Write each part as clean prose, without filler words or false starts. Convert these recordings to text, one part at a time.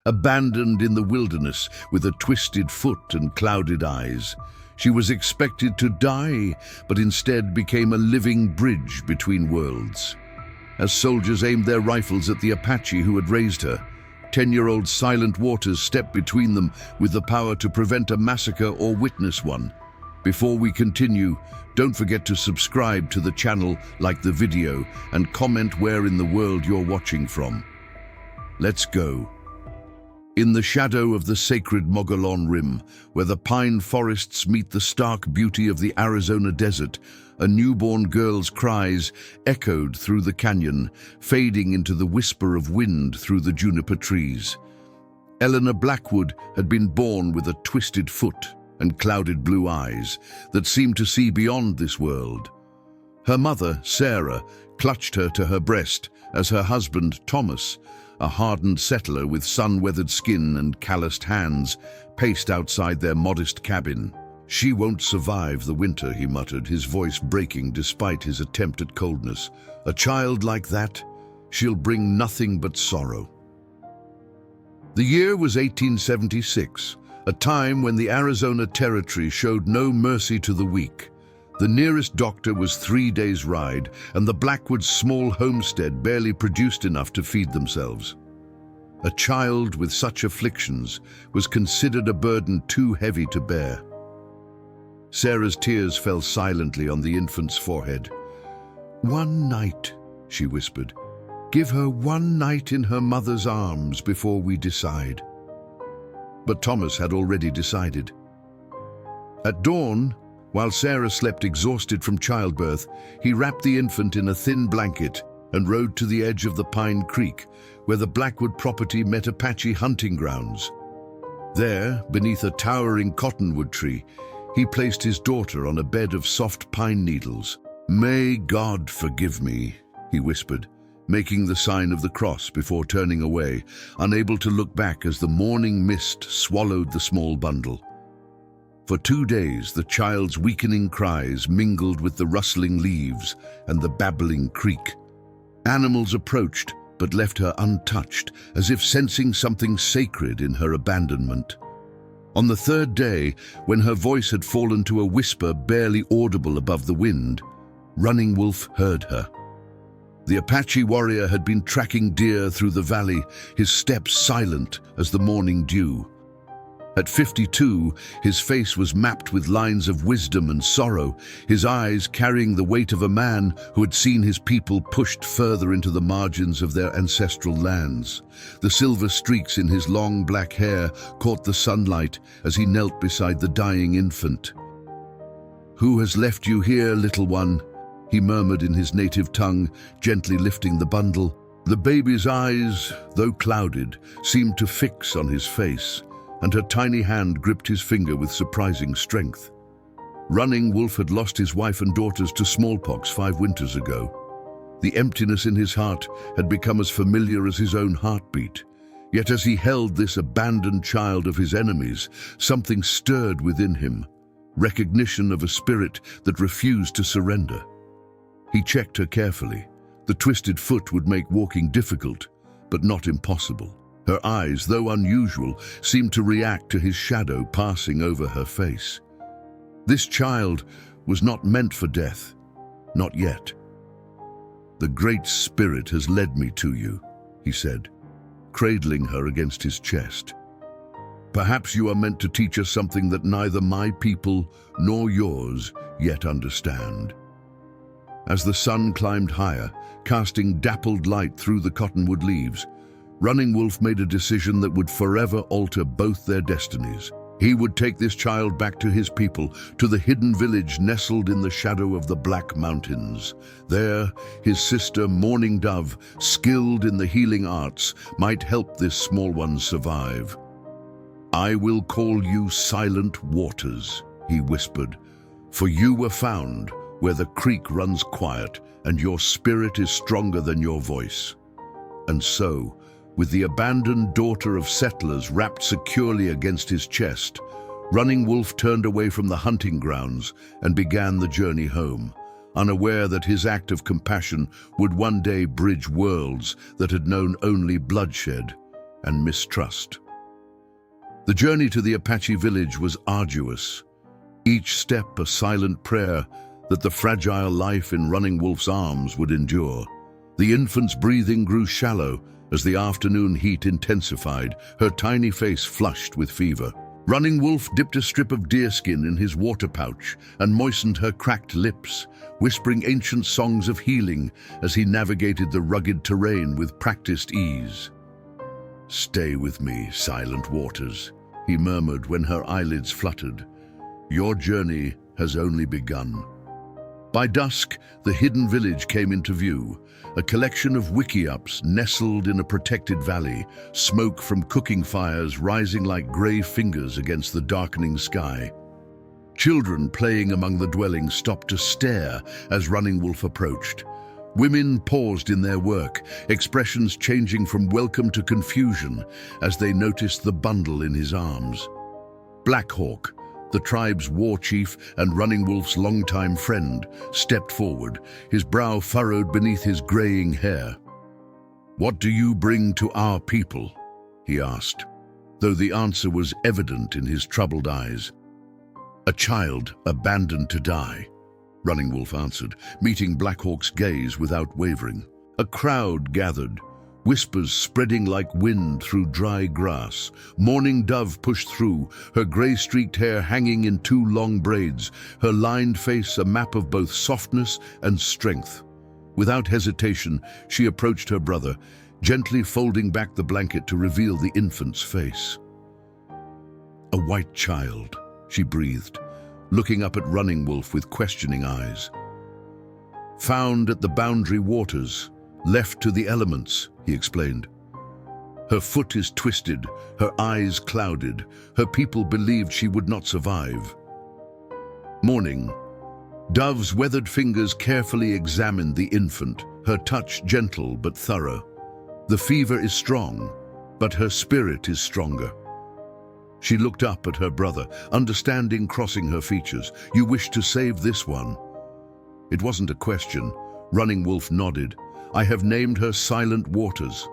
abandoned in the wilderness with a twisted foot and clouded eyes. She was expected to die, but instead became a living bridge between worlds. As soldiers aimed their rifles at the Apache who had raised her, 10-year-old Silent Waters stepped between them with the power to prevent a massacre or witness one. Before we continue, don't forget to subscribe to the channel, like the video, and comment where in the world you're watching from. Let's go. In the shadow of the sacred Mogollon Rim, where the pine forests meet the stark beauty of the Arizona desert, a newborn girl's cries echoed through the canyon, fading into the whisper of wind through the juniper trees. Eleanor Blackwood had been born with a twisted foot and clouded blue eyes that seemed to see beyond this world. Her mother, Sarah, clutched her to her breast as her husband, Thomas, a hardened settler with sun-weathered skin and calloused hands, paced outside their modest cabin. "She won't survive the winter," he muttered, his voice breaking despite his attempt at coldness. "A child like that, she'll bring nothing but sorrow." The year was 1876, a time when the Arizona Territory showed no mercy to the weak. The nearest doctor was 3 days' ride, and the Blackwoods' small homestead barely produced enough to feed themselves. A child with such afflictions was considered a burden too heavy to bear. Sarah's tears fell silently on the infant's forehead. "One night," she whispered. "Give her one night in her mother's arms before we decide." But Thomas had already decided. At dawn, while Sarah slept exhausted from childbirth, he wrapped the infant in a thin blanket and rode to the edge of the Pine Creek, where the Blackwood property met Apache hunting grounds. There, beneath a towering cottonwood tree, he placed his daughter on a bed of soft pine needles. "May God forgive me," he whispered, making the sign of the cross before turning away, unable to look back as the morning mist swallowed the small bundle. For 2 days, the child's weakening cries mingled with the rustling leaves and the babbling creek. Animals approached, but left her untouched, as if sensing something sacred in her abandonment. On the 3rd day, when her voice had fallen to a whisper barely audible above the wind, Running Wolf heard her. The Apache warrior had been tracking deer through the valley, his steps silent as the morning dew. At 52, his face was mapped with lines of wisdom and sorrow, his eyes carrying the weight of a man who had seen his people pushed further into the margins of their ancestral lands. The silver streaks in his long black hair caught the sunlight as he knelt beside the dying infant. "Who has left you here, little one?" he murmured in his native tongue, gently lifting the bundle. The baby's eyes, though clouded, seemed to fix on his face, and her tiny hand gripped his finger with surprising strength. Running Wolf had lost his wife and daughters to smallpox 5 winters ago. The emptiness in his heart had become as familiar as his own heartbeat. Yet as he held this abandoned child of his enemies, something stirred within him, recognition of a spirit that refused to surrender. He checked her carefully. The twisted foot would make walking difficult, but not impossible. Her eyes, though unusual, seemed to react to his shadow passing over her face. This child was not meant for death, not yet. "The Great Spirit has led me to you," he said, cradling her against his chest. "Perhaps you are meant to teach us something that neither my people nor yours yet understand." As the sun climbed higher, casting dappled light through the cottonwood leaves, Running Wolf made a decision that would forever alter both their destinies. He would take this child back to his people, to the hidden village nestled in the shadow of the Black Mountains. There, his sister Mourning Dove, skilled in the healing arts, might help this small one survive. "I will call you Silent Waters," he whispered, "for you were found where the creek runs quiet and your spirit is stronger than your voice." And so, with the abandoned daughter of settlers wrapped securely against his chest, Running Wolf turned away from the hunting grounds and began the journey home, unaware that his act of compassion would one day bridge worlds that had known only bloodshed. and mistrust. The journey to the Apache village was arduous, each step a silent prayer that the fragile life in Running Wolf's arms would endure. The infant's breathing grew shallow as the afternoon heat intensified, her tiny face flushed with fever. Running Wolf dipped a strip of deerskin in his water pouch and moistened her cracked lips, whispering ancient songs of healing as he navigated the rugged terrain with practiced ease. "Stay with me, silent waters," he murmured when her eyelids fluttered. "Your journey has only begun." By dusk, the hidden village came into view, a collection of wickiups nestled in a protected valley, smoke from cooking fires rising like grey fingers against the darkening sky. Children playing among the dwellings stopped to stare as Running Wolf approached. Women paused in their work, expressions changing from welcome to confusion as they noticed the bundle in his arms. Blackhawk, the tribe's war chief and Running Wolf's longtime friend, stepped forward, his brow furrowed beneath his graying hair. "What do you bring to our people?" he asked, though the answer was evident in his troubled eyes. "A child abandoned to die," Running Wolf answered, meeting Blackhawk's gaze without wavering. A crowd gathered, whispers spreading like wind through dry grass. Mourning Dove pushed through, her grey-streaked hair hanging in two long braids, her lined face a map of both softness and strength. Without hesitation, she approached her brother, gently folding back the blanket to reveal the infant's face. "A white child," she breathed, looking up at Running Wolf with questioning eyes. "Found at the boundary waters, left to the elements," he explained. "Her foot is twisted, her eyes clouded. Her people believed she would not survive." Morning. Dove's weathered fingers carefully examined the infant, her touch gentle but thorough. "The fever is strong, but her spirit is stronger." She looked up at her brother, understanding crossing her features. "You wish to save this one?" It wasn't a question. Running Wolf nodded. "I have named her Silent Waters."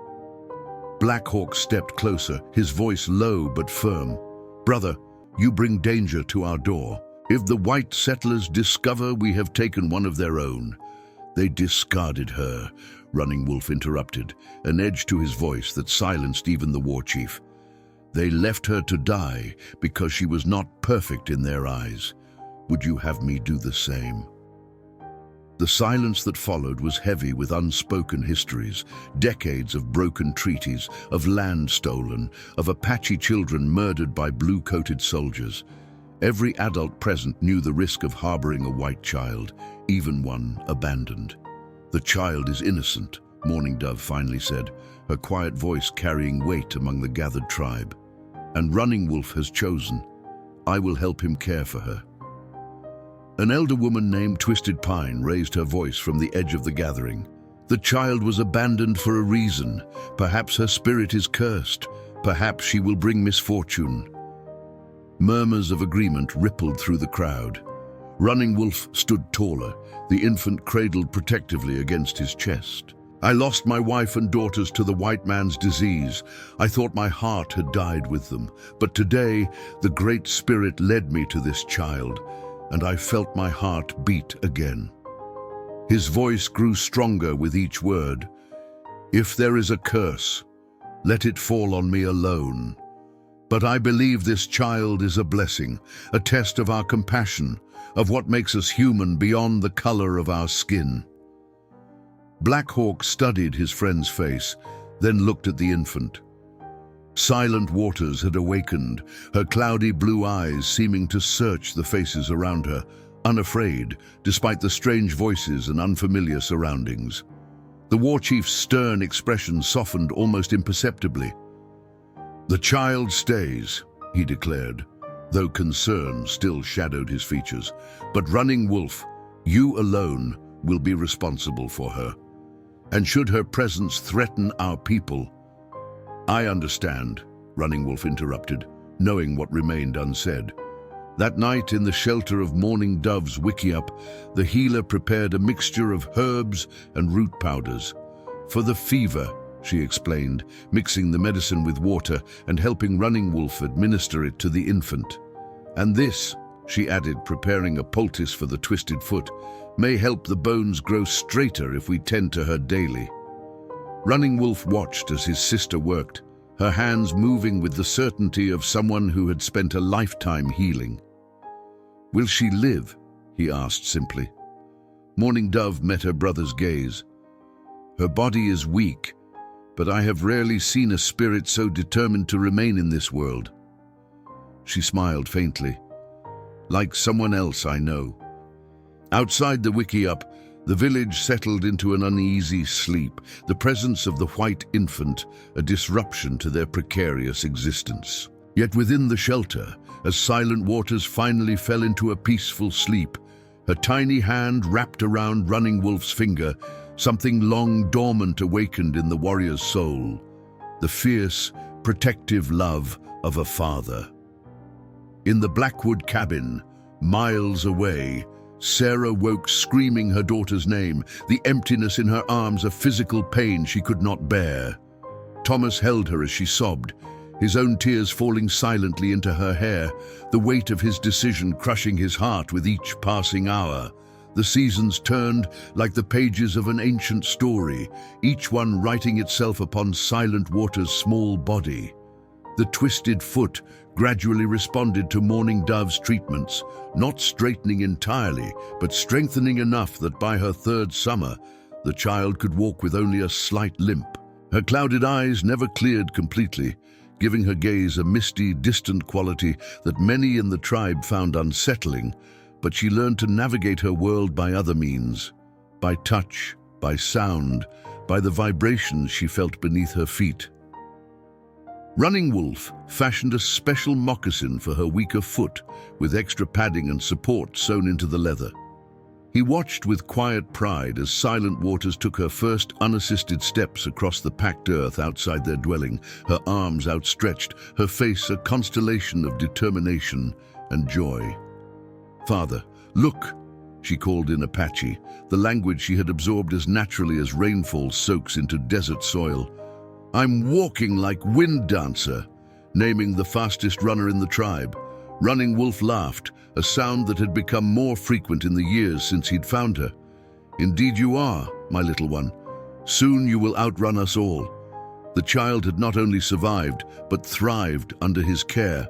Blackhawk stepped closer, his voice low but firm. "Brother, you bring danger to our door. If the white settlers discover we have taken one of their own—" "They discarded her," Running Wolf interrupted, an edge to his voice that silenced even the war chief. "They left her to die because she was not perfect in their eyes. Would you have me do the same?" The silence that followed was heavy with unspoken histories, decades of broken treaties, of land stolen, of Apache children murdered by blue-coated soldiers. Every adult present knew the risk of harboring a white child, even one abandoned. "The child is innocent," Mourning Dove finally said, her quiet voice carrying weight among the gathered tribe. "And Running Wolf has chosen. I will help him care for her." An elder woman named Twisted Pine raised her voice from the edge of the gathering. "The child was abandoned for a reason. Perhaps her spirit is cursed. Perhaps she will bring misfortune." Murmurs of agreement rippled through the crowd. Running Wolf stood taller, the infant cradled protectively against his chest. "I lost my wife and daughters to the white man's disease. I thought my heart had died with them. But today, the Great Spirit led me to this child, and I felt my heart beat again." His voice grew stronger with each word. "If there is a curse, let it fall on me alone. But I believe this child is a blessing, a test of our compassion, of what makes us human beyond the color of our skin." Blackhawk studied his friend's face, then looked at the infant. Silent Waters had awakened, her cloudy blue eyes seeming to search the faces around her, unafraid, despite the strange voices and unfamiliar surroundings. The war chief's stern expression softened almost imperceptibly. "The child stays," he declared, though concern still shadowed his features. "But Running Wolf, you alone will be responsible for her. And should her presence threaten our people—" "I understand," Running Wolf interrupted, knowing what remained unsaid. That night, in the shelter of Mourning Dove's wickiup, the healer prepared a mixture of herbs and root powders. "For the fever," she explained, mixing the medicine with water and helping Running Wolf administer it to the infant. "And this," she added, preparing a poultice for the twisted foot, "may help the bones grow straighter if we tend to her daily." Running Wolf watched as his sister worked, her hands moving with the certainty of someone who had spent a lifetime healing. "Will she live?" he asked simply. Morning Dove met her brother's gaze. "Her body is weak, but I have rarely seen a spirit so determined to remain in this world." She smiled faintly. "Like someone else I know." Outside the wickiup, the village settled into an uneasy sleep, the presence of the white infant a disruption to their precarious existence. Yet within the shelter, as Silent Waters finally fell into a peaceful sleep, her tiny hand wrapped around Running Wolf's finger, something long dormant awakened in the warrior's soul, the fierce, protective love of a father. In the Blackwood cabin, miles away, Sarah woke screaming her daughter's name, the emptiness in her arms a physical pain she could not bear. Thomas held her as she sobbed, his own tears falling silently into her hair, the weight of his decision crushing his heart with each passing hour. The seasons turned like the pages of an ancient story, each one writing itself upon Silent Water's small body. The twisted foot gradually responded to Morning Dove's treatments, not straightening entirely, but strengthening enough that by her third summer, the child could walk with only a slight limp. Her clouded eyes never cleared completely, giving her gaze a misty, distant quality that many in the tribe found unsettling, but she learned to navigate her world by other means, by touch, by sound, by the vibrations she felt beneath her feet. Running Wolf fashioned a special moccasin for her weaker foot, with extra padding and support sewn into the leather. He watched with quiet pride as Silent Waters took her first unassisted steps across the packed earth outside their dwelling, her arms outstretched, her face a constellation of determination and joy. "Father, look," she called in Apache, the language she had absorbed as naturally as rainfall soaks into desert soil. "I'm walking like Wind Dancer," naming the fastest runner in the tribe. Running Wolf laughed, a sound that had become more frequent in the years since he'd found her. "Indeed you are, my little one. Soon you will outrun us all." The child had not only survived, but thrived under his care.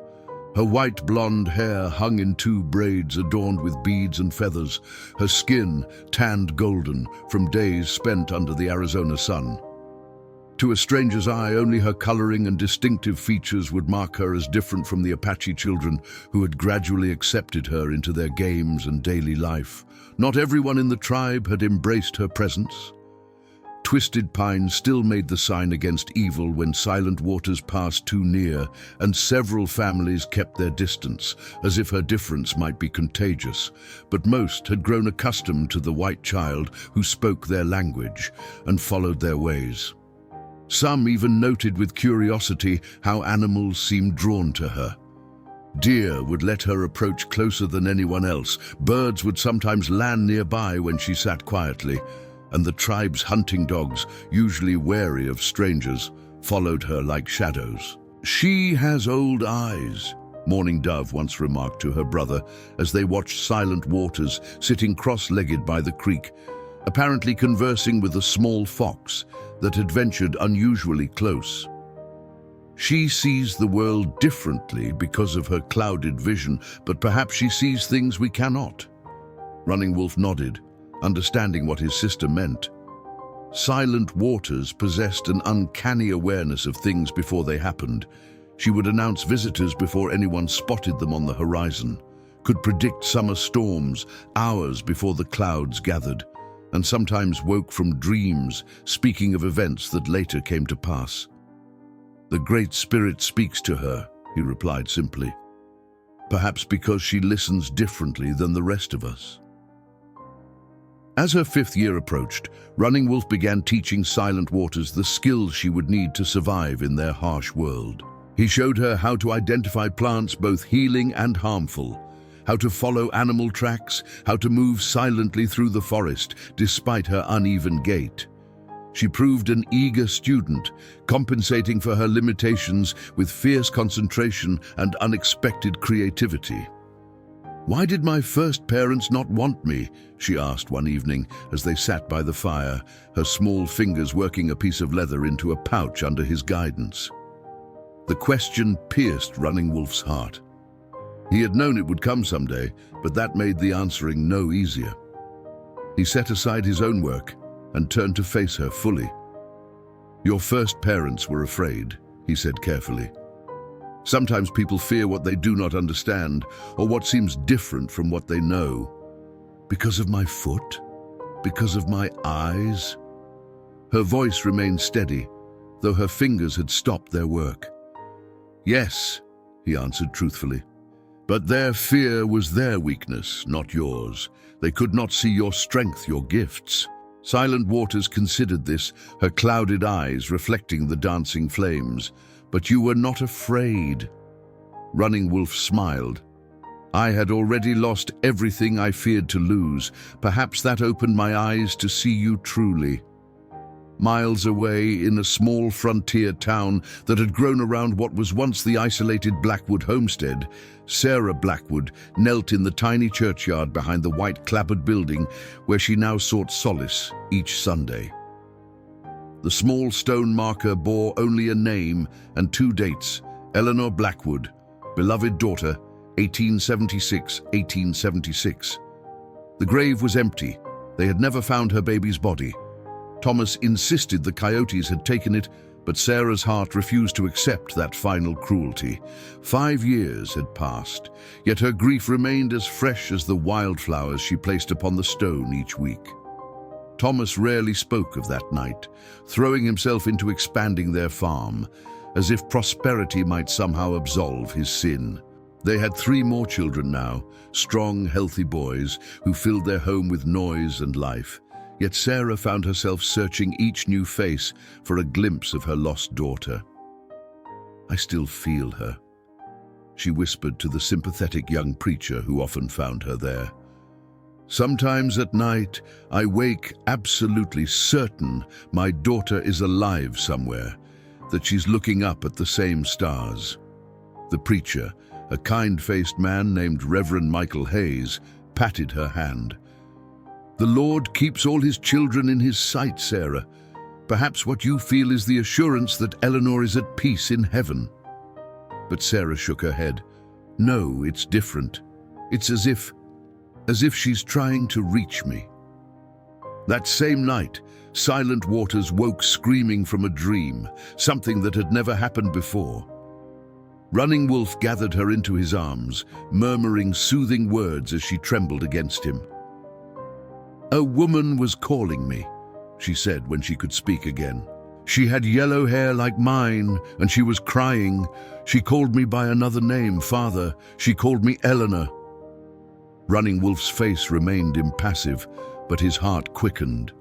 Her white blonde hair hung in 2 braids adorned with beads and feathers, her skin tanned golden from days spent under the Arizona sun. To a stranger's eye, only her coloring and distinctive features would mark her as different from the Apache children who had gradually accepted her into their games and daily life. Not everyone in the tribe had embraced her presence. Twisted Pine still made the sign against evil when Silent Waters passed too near, and several families kept their distance, as if her difference might be contagious. But most had grown accustomed to the white child who spoke their language and followed their ways. Some even noted with curiosity how animals seemed drawn to her. Deer would let her approach closer than anyone else. Birds would sometimes land nearby when she sat quietly, and the tribe's hunting dogs, usually wary of strangers, followed her like shadows. "She has old eyes," Morning Dove once remarked to her brother as they watched Silent Waters sitting cross-legged by the creek, apparently conversing with a small fox that had ventured unusually close. "She sees the world differently because of her clouded vision, but perhaps she sees things we cannot." Running Wolf nodded, understanding what his sister meant. Silent Waters possessed an uncanny awareness of things before they happened. She would announce visitors before anyone spotted them on the horizon, could predict summer storms hours before the clouds gathered, and sometimes woke from dreams, speaking of events that later came to pass. "The Great Spirit speaks to her," he replied simply. "Perhaps because she listens differently than the rest of us." As her 5th year approached, Running Wolf began teaching Silent Waters the skills she would need to survive in their harsh world. He showed her how to identify plants both healing and harmful, how to follow animal tracks, how to move silently through the forest despite her uneven gait. She proved an eager student, compensating for her limitations with fierce concentration and unexpected creativity. "Why did my first parents not want me?" she asked one evening as they sat by the fire, her small fingers working a piece of leather into a pouch under his guidance. The question pierced Running Wolf's heart. He had known it would come someday, but that made the answering no easier. He set aside his own work and turned to face her fully. "Your first parents were afraid," he said carefully. "Sometimes people fear what they do not understand, or what seems different from what they know. Because of my foot? Because of my eyes?" Her voice remained steady, though her fingers had stopped their work. "Yes," he answered truthfully. "But their fear was their weakness, not yours. They could not see your strength, your gifts." Silent Waters considered this, her clouded eyes reflecting the dancing flames. "But you were not afraid." Running Wolf smiled. "I had already lost everything I feared to lose. Perhaps that opened my eyes to see you truly." Miles away, in a small frontier town that had grown around what was once the isolated Blackwood homestead, Sarah Blackwood knelt in the tiny churchyard behind the white clapboard building where she now sought solace each Sunday. The small stone marker bore only a name and 2 dates: Eleanor Blackwood, beloved daughter, 1876-1876. The grave was empty. They had never found her baby's body. Thomas insisted the coyotes had taken it, but Sarah's heart refused to accept that final cruelty. 5 years had passed, yet her grief remained as fresh as the wildflowers she placed upon the stone each week. Thomas rarely spoke of that night, throwing himself into expanding their farm, as if prosperity might somehow absolve his sin. They had 3 more children now, strong, healthy boys who filled their home with noise and life. Yet Sarah found herself searching each new face for a glimpse of her lost daughter. "I still feel her," she whispered to the sympathetic young preacher who often found her there. "Sometimes at night, I wake absolutely certain my daughter is alive somewhere, that she's looking up at the same stars." The preacher, a kind-faced man named Reverend Michael Hayes, patted her hand. "The Lord keeps all his children in his sight, Sarah. Perhaps what you feel is the assurance that Eleanor is at peace in heaven." But Sarah shook her head. "No, it's different. It's as if she's trying to reach me." That same night, Silent Waters woke screaming from a dream, something that had never happened before. Running Wolf gathered her into his arms, murmuring soothing words as she trembled against him. "A woman was calling me," she said when she could speak again. "She had yellow hair like mine, and she was crying. She called me by another name, Father. She called me Eleanor." Running Wolf's face remained impassive, but his heart quickened.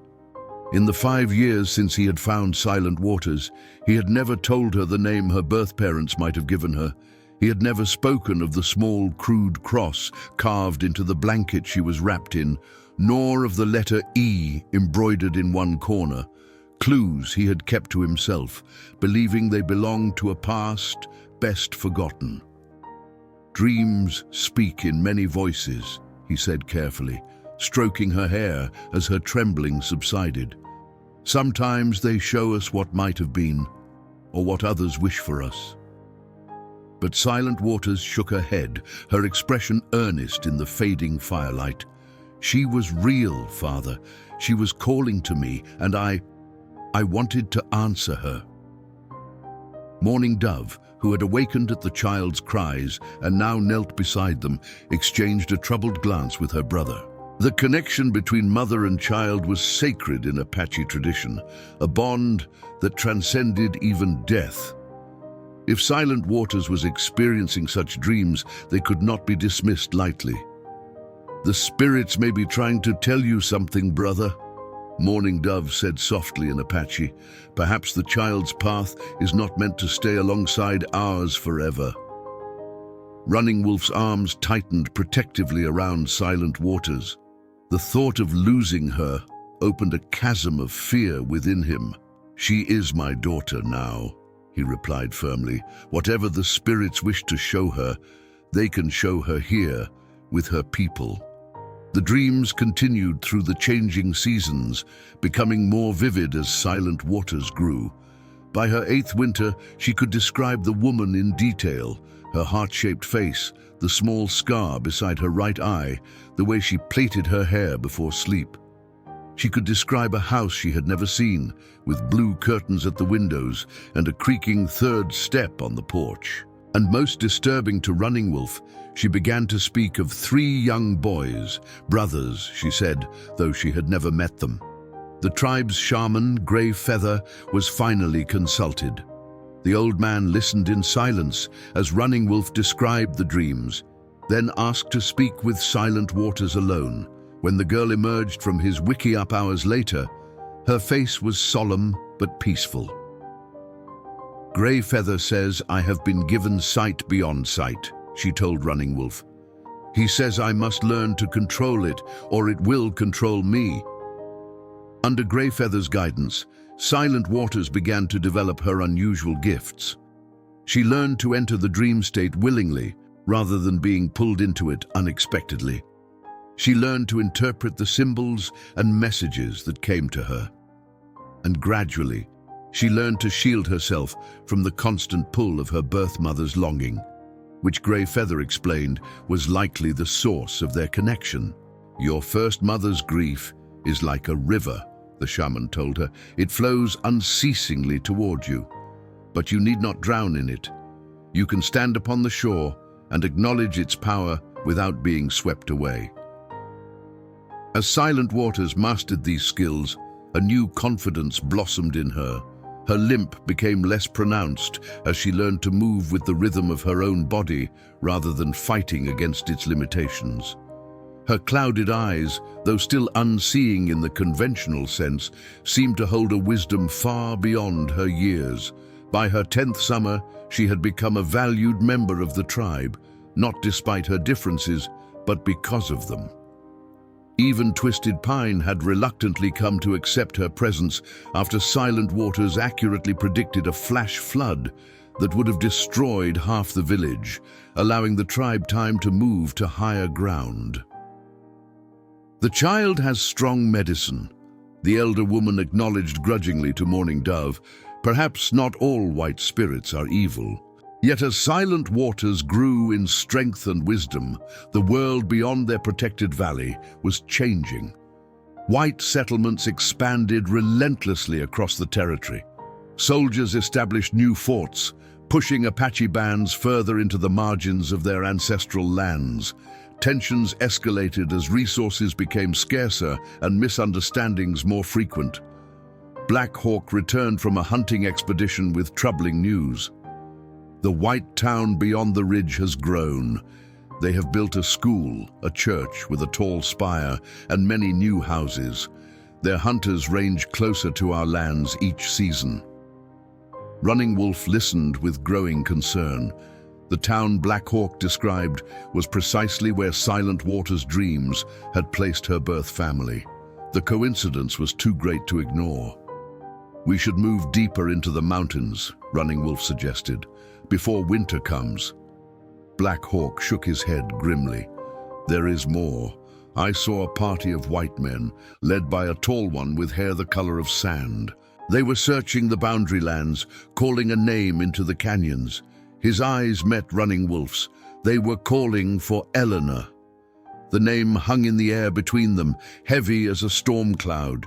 In the 5 years since he had found Silent Waters, he had never told her the name her birth parents might have given her. He had never spoken of the small, crude cross carved into the blanket she was wrapped in, nor of the letter E embroidered in one corner, clues he had kept to himself, believing they belonged to a past best forgotten. "Dreams speak in many voices," he said carefully, stroking her hair as her trembling subsided. "Sometimes they show us what might have been, or what others wish for us." But Silent Waters shook her head, her expression earnest in the fading firelight. "She was real, Father. She was calling to me, and I wanted to answer her." Morning Dove, who had awakened at the child's cries and now knelt beside them, exchanged a troubled glance with her brother. The connection between mother and child was sacred in Apache tradition, a bond that transcended even death. If Silent Waters was experiencing such dreams, they could not be dismissed lightly. "The spirits may be trying to tell you something, brother," Morning Dove said softly in Apache. "Perhaps the child's path is not meant to stay alongside ours forever." Running Wolf's arms tightened protectively around Silent Waters. The thought of losing her, opened a chasm of fear within him. "She is my daughter now," he replied firmly. "Whatever the spirits wish to show her, they can show her here, with her people." The dreams continued through the changing seasons, becoming more vivid as Silent Waters grew. By her 8th winter, she could describe the woman in detail, her heart-shaped face, the small scar beside her right eye, the way she plaited her hair before sleep. She could describe a house she had never seen, with blue curtains at the windows and a creaking 3rd step on the porch. And most disturbing to Running Wolf, she began to speak of 3 young boys, brothers, she said, though she had never met them. The tribe's shaman, Grey Feather, was finally consulted. The old man listened in silence as Running Wolf described the dreams, then asked to speak with Silent Waters alone. When the girl emerged from his wiki-up hours later, her face was solemn but peaceful. "Grey Feather says I have been given sight beyond sight," she told Running Wolf. "He says I must learn to control it, or it will control me." Under Grey Feather's guidance, Silent Waters began to develop her unusual gifts. She learned to enter the dream state willingly, rather than being pulled into it unexpectedly. She learned to interpret the symbols and messages that came to her. And gradually, she learned to shield herself from the constant pull of her birth mother's longing, which Grey Feather explained was likely the source of their connection. "Your first mother's grief is like a river," the shaman told her. "It flows unceasingly toward you, but you need not drown in it. You can stand upon the shore and acknowledge its power without being swept away." As Silent Waters mastered these skills, a new confidence blossomed in her. Her limp became less pronounced as she learned to move with the rhythm of her own body rather than fighting against its limitations. Her clouded eyes, though still unseeing in the conventional sense, seemed to hold a wisdom far beyond her years. By her 10th summer, she had become a valued member of the tribe, not despite her differences, but because of them. Even Twisted Pine had reluctantly come to accept her presence after Silent Waters accurately predicted a flash flood that would have destroyed half the village, allowing the tribe time to move to higher ground. "The child has strong medicine," the elder woman acknowledged grudgingly to Morning Dove. "Perhaps not all white spirits are evil. Yet as Silent Waters grew in strength and wisdom, the world beyond their protected valley was changing. White settlements expanded relentlessly across the territory. Soldiers established new forts, pushing Apache bands further into the margins of their ancestral lands. Tensions escalated as resources became scarcer and misunderstandings more frequent. Black Hawk returned from a hunting expedition with troubling news. "The white town beyond the ridge has grown. They have built a school, a church with a tall spire, and many new houses. Their hunters range closer to our lands each season." Running Wolf listened with growing concern. The town Black Hawk described was precisely where Silent Waters' dreams had placed her birth family. The coincidence was too great to ignore. "We should move deeper into the mountains," Running Wolf suggested, "before winter comes." Black Hawk shook his head grimly. "There is more. I saw a party of white men, led by a tall one with hair the color of sand. They were searching the boundary lands, calling a name into the canyons." His eyes met Running Wolf's. They were calling for Eleanor. The name hung in the air between them, heavy as a storm cloud.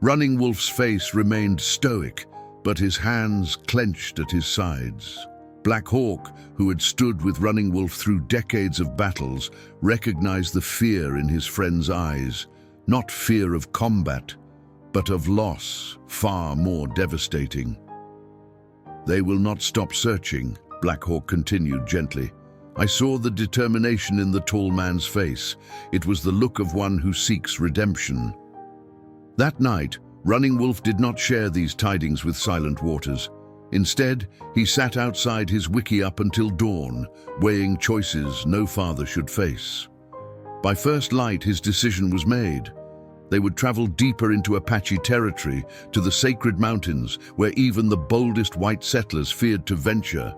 Running Wolf's face remained stoic, but his hands clenched at his sides. Black Hawk, who had stood with Running Wolf through decades of battles, recognized the fear in his friend's eyes. Not fear of combat, but of loss, far more devastating. "They will not stop searching," Black Hawk continued gently. "I saw the determination in the tall man's face. It was the look of one who seeks redemption." That night, Running Wolf did not share these tidings with Silent Waters. Instead, he sat outside his wiki up until dawn, weighing choices no father should face. By first light, his decision was made. They would travel deeper into Apache territory, to the sacred mountains, where even the boldest white settlers feared to venture.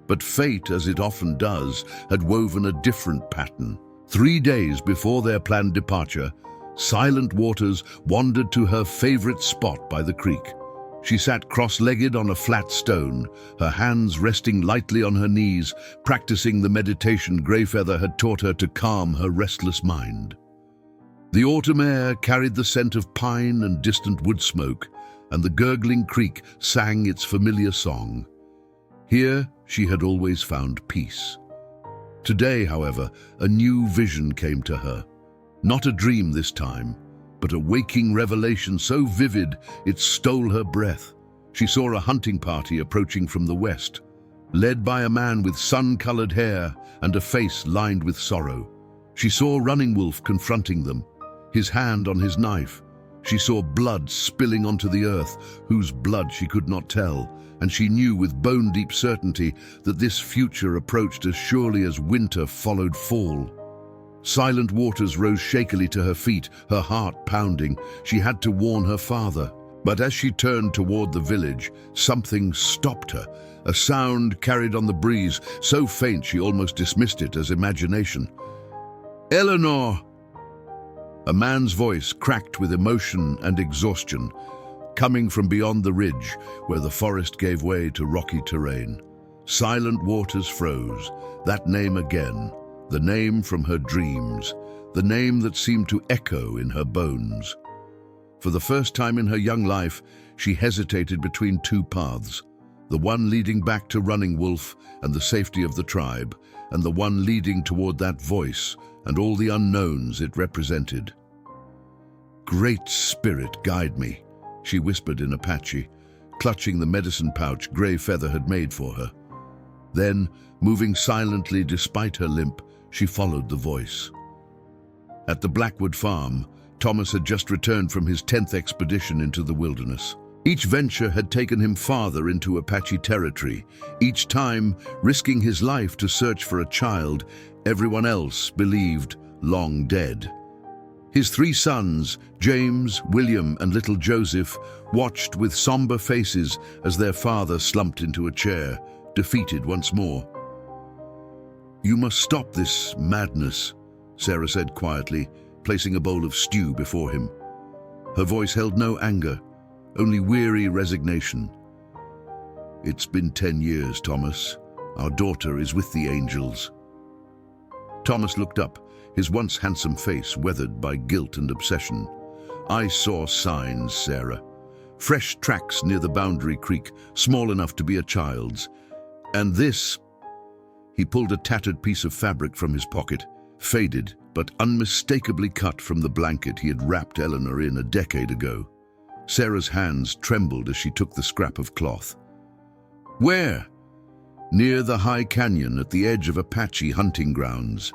But fate, as it often does, had woven a different pattern. 3 days before their planned departure, Silent Waters wandered to her favorite spot by the creek. She sat cross-legged on a flat stone, her hands resting lightly on her knees, practicing the meditation Greyfeather had taught her to calm her restless mind. The autumn air carried the scent of pine and distant wood smoke, and the gurgling creek sang its familiar song. Here she had always found peace. Today, however, a new vision came to her. Not a dream this time, but a waking revelation so vivid it stole her breath. She saw a hunting party approaching from the west, led by a man with sun-colored hair and a face lined with sorrow. She saw Running Wolf confronting them, his hand on his knife. She saw blood spilling onto the earth, whose blood she could not tell, and she knew with bone-deep certainty that this future approached as surely as winter followed fall. Silent Waters rose shakily to her feet, her heart pounding. She had to warn her father. But as she turned toward the village, something stopped her. A sound carried on the breeze, so faint she almost dismissed it as imagination. "Eleanor!" A man's voice cracked with emotion and exhaustion, coming from beyond the ridge where the forest gave way to rocky terrain. Silent Waters froze. That name again. The name from her dreams, the name that seemed to echo in her bones. For the first time in her young life, she hesitated between two paths, the one leading back to Running Wolf and the safety of the tribe, and the one leading toward that voice and all the unknowns it represented. "Great Spirit, guide me," she whispered in Apache, clutching the medicine pouch Greyfeather had made for her. Then, moving silently despite her limp, she followed the voice. At the Blackwood farm, Thomas had just returned from his 10th expedition into the wilderness. Each venture had taken him farther into Apache territory, each time risking his life to search for a child everyone else believed long dead. His 3 sons, James, William, and little Joseph, watched with somber faces as their father slumped into a chair, defeated once more. "You must stop this madness," Sarah said quietly, placing a bowl of stew before him. Her voice held no anger, only weary resignation. "It's been 10 years, Thomas. Our daughter is with the angels." Thomas looked up, his once handsome face weathered by guilt and obsession. "I saw signs, Sarah. Fresh tracks near the boundary creek, small enough to be a child's. And this..." He pulled a tattered piece of fabric from his pocket, faded but unmistakably cut from the blanket he had wrapped Eleanor in a decade ago. Sarah's hands trembled as she took the scrap of cloth. "Where?" "Near the high canyon at the edge of Apache hunting grounds."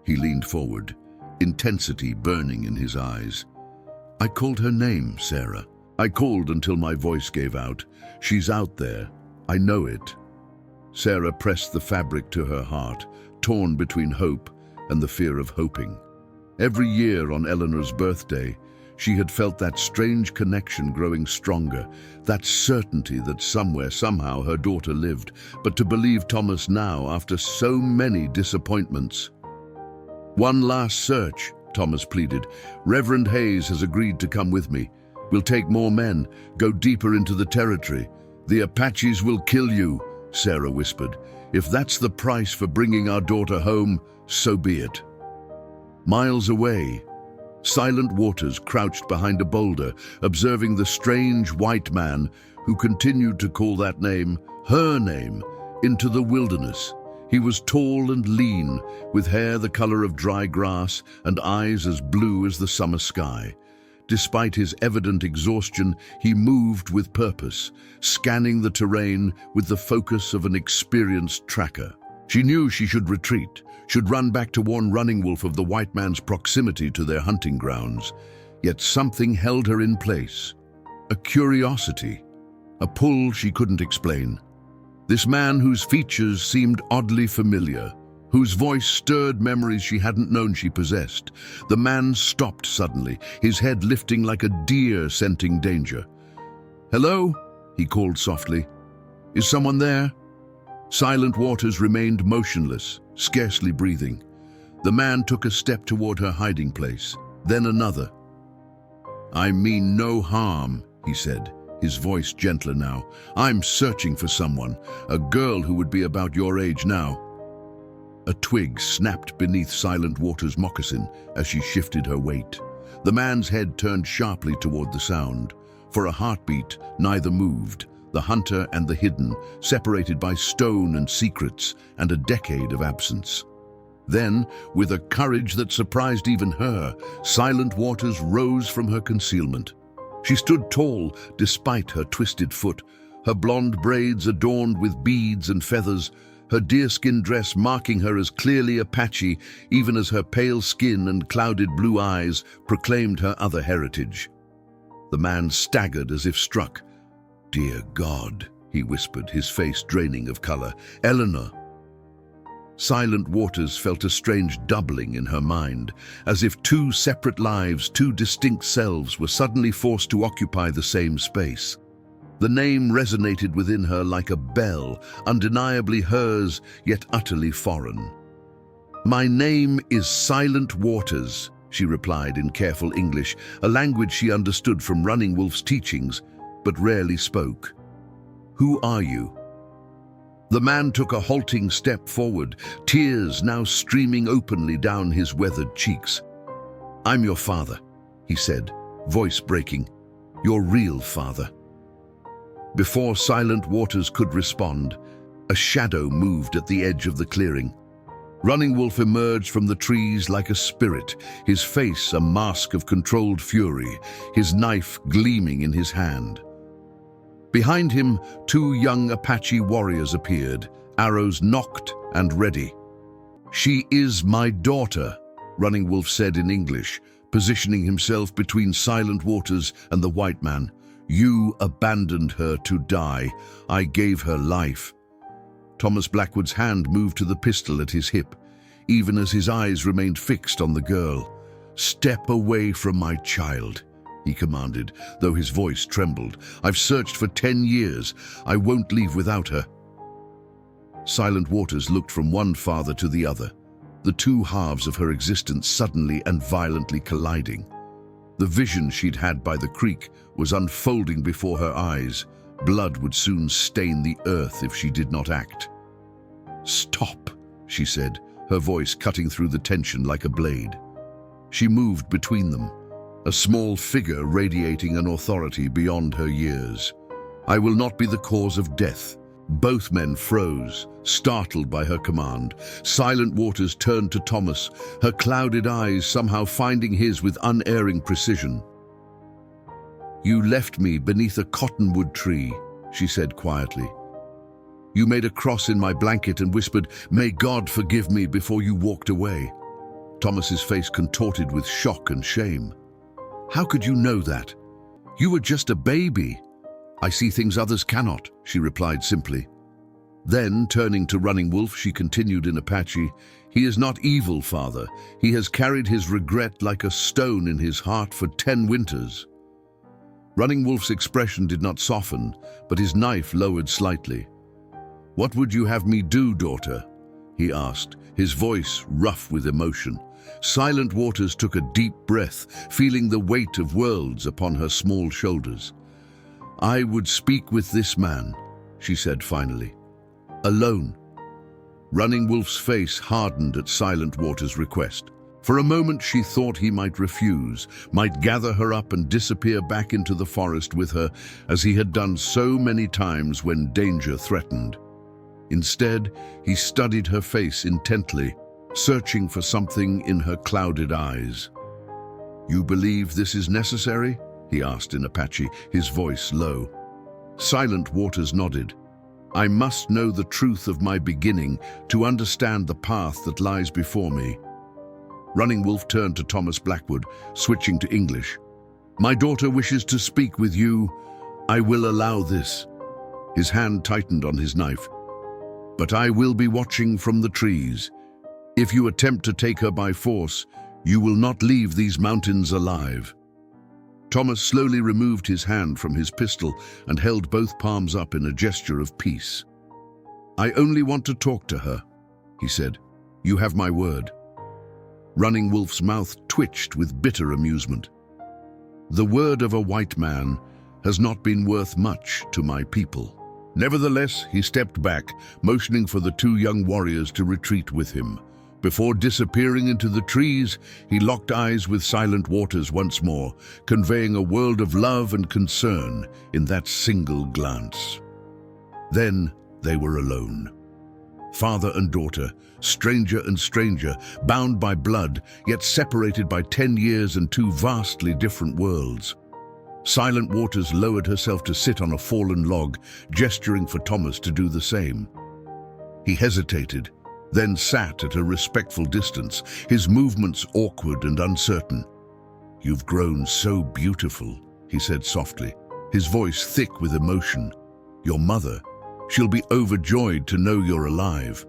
He leaned forward, intensity burning in his eyes. "I called her name, Sarah. I called until my voice gave out. She's out there. I know it." Sarah pressed the fabric to her heart, torn between hope and the fear of hoping. Every year on Eleanor's birthday, she had felt that strange connection growing stronger, that certainty that somewhere, somehow, her daughter lived. But to believe Thomas now, after so many disappointments. "One last search," Thomas pleaded. "Reverend Hayes has agreed to come with me. We'll take more men, go deeper into the territory. The Apaches will kill you," Sarah whispered. "If that's the price for bringing our daughter home, so be it." Miles away, Silent Waters crouched behind a boulder, observing the strange white man who continued to call that name, her name, into the wilderness. He was tall and lean, with hair the color of dry grass and eyes as blue as the summer sky. Despite his evident exhaustion, he moved with purpose, scanning the terrain with the focus of an experienced tracker. She knew she should retreat, should run back to warn Running Wolf of the white man's proximity to their hunting grounds. Yet something held her in place. A curiosity, a pull she couldn't explain. This man whose features seemed oddly familiar, whose voice stirred memories she hadn't known she possessed. The man stopped suddenly, his head lifting like a deer scenting danger. "Hello?" he called softly. "Is someone there?" Silent Waters remained motionless, scarcely breathing. The man took a step toward her hiding place, then another. "I mean no harm," he said, his voice gentler now. "I'm searching for someone, a girl who would be about your age now." A twig snapped beneath Silent Waters' moccasin as she shifted her weight. The man's head turned sharply toward the sound. For a heartbeat, neither moved, the hunter and the hidden, separated by stone and secrets and a decade of absence. Then, with a courage that surprised even her, Silent Waters rose from her concealment. She stood tall despite her twisted foot, her blonde braids adorned with beads and feathers, her deerskin dress marking her as clearly Apache, even as her pale skin and clouded blue eyes proclaimed her other heritage. The man staggered as if struck. "Dear God," he whispered, his face draining of color. "Eleanor." Silent Waters felt a strange doubling in her mind, as if two separate lives, two distinct selves, were suddenly forced to occupy the same space. The name resonated within her like a bell, undeniably hers, yet utterly foreign. "My name is Silent Waters," she replied in careful English, a language she understood from Running Wolf's teachings, but rarely spoke. "Who are you?" The man took a halting step forward, tears now streaming openly down his weathered cheeks. "I'm your father," he said, voice breaking. "Your real father." Before Silent Waters could respond, a shadow moved at the edge of the clearing. Running Wolf emerged from the trees like a spirit, his face a mask of controlled fury, his knife gleaming in his hand. Behind him, two young Apache warriors appeared, arrows nocked and ready. "She is my daughter," Running Wolf said in English, positioning himself between Silent Waters and the white man. "You abandoned her to die. I gave her life." Thomas Blackwood's hand moved to the pistol at his hip, even as his eyes remained fixed on the girl. "Step away from my child," he commanded, though his voice trembled. "I've searched for 10 years. I won't leave without her." Silent Waters looked from one father to the other, the two halves of her existence suddenly and violently colliding. The vision she'd had by the creek was unfolding before her eyes. Blood would soon stain the earth if she did not act. "Stop," she said, her voice cutting through the tension like a blade. She moved between them, a small figure radiating an authority beyond her years. "I will not be the cause of death." Both men froze, startled by her command. Silent Waters turned to Thomas, her clouded eyes somehow finding his with unerring precision. "You left me beneath a cottonwood tree," she said quietly. "You made a cross in my blanket and whispered, 'May God forgive me,' before you walked away." Thomas's face contorted with shock and shame. "How could you know that? You were just a baby." "I see things others cannot," she replied simply. Then, turning to Running Wolf, she continued in Apache, "He is not evil, father. He has carried his regret like a stone in his heart for 10 winters." Running Wolf's expression did not soften, but his knife lowered slightly. "What would you have me do, daughter?" he asked, his voice rough with emotion. Silent Waters took a deep breath, feeling the weight of worlds upon her small shoulders. "I would speak with this man," she said finally. "Alone." Running Wolf's face hardened at Silent Waters' request. For a moment she thought he might refuse, might gather her up and disappear back into the forest with her, as he had done so many times when danger threatened. Instead, he studied her face intently, searching for something in her clouded eyes. "You believe this is necessary?" he asked in Apache, his voice low. Silent Waters nodded. "I must know the truth of my beginning to understand the path that lies before me." Running Wolf turned to Thomas Blackwood, switching to English. "My daughter wishes to speak with you. I will allow this." His hand tightened on his knife. "But I will be watching from the trees. If you attempt to take her by force, you will not leave these mountains alive." Thomas slowly removed his hand from his pistol and held both palms up in a gesture of peace. "I only want to talk to her," he said. "You have my word." Running Wolf's mouth twitched with bitter amusement. "The word of a white man has not been worth much to my people." Nevertheless, he stepped back, motioning for the two young warriors to retreat with him. Before disappearing into the trees, he locked eyes with Silent Waters once more, conveying a world of love and concern in that single glance. Then they were alone. Father and daughter, stranger and stranger, bound by blood, yet separated by 10 years and two vastly different worlds. Silent Waters lowered herself to sit on a fallen log, gesturing for Thomas to do the same. He hesitated, then sat at a respectful distance, his movements awkward and uncertain. "You've grown so beautiful," he said softly, his voice thick with emotion. "Your mother, she'll be overjoyed to know you're alive."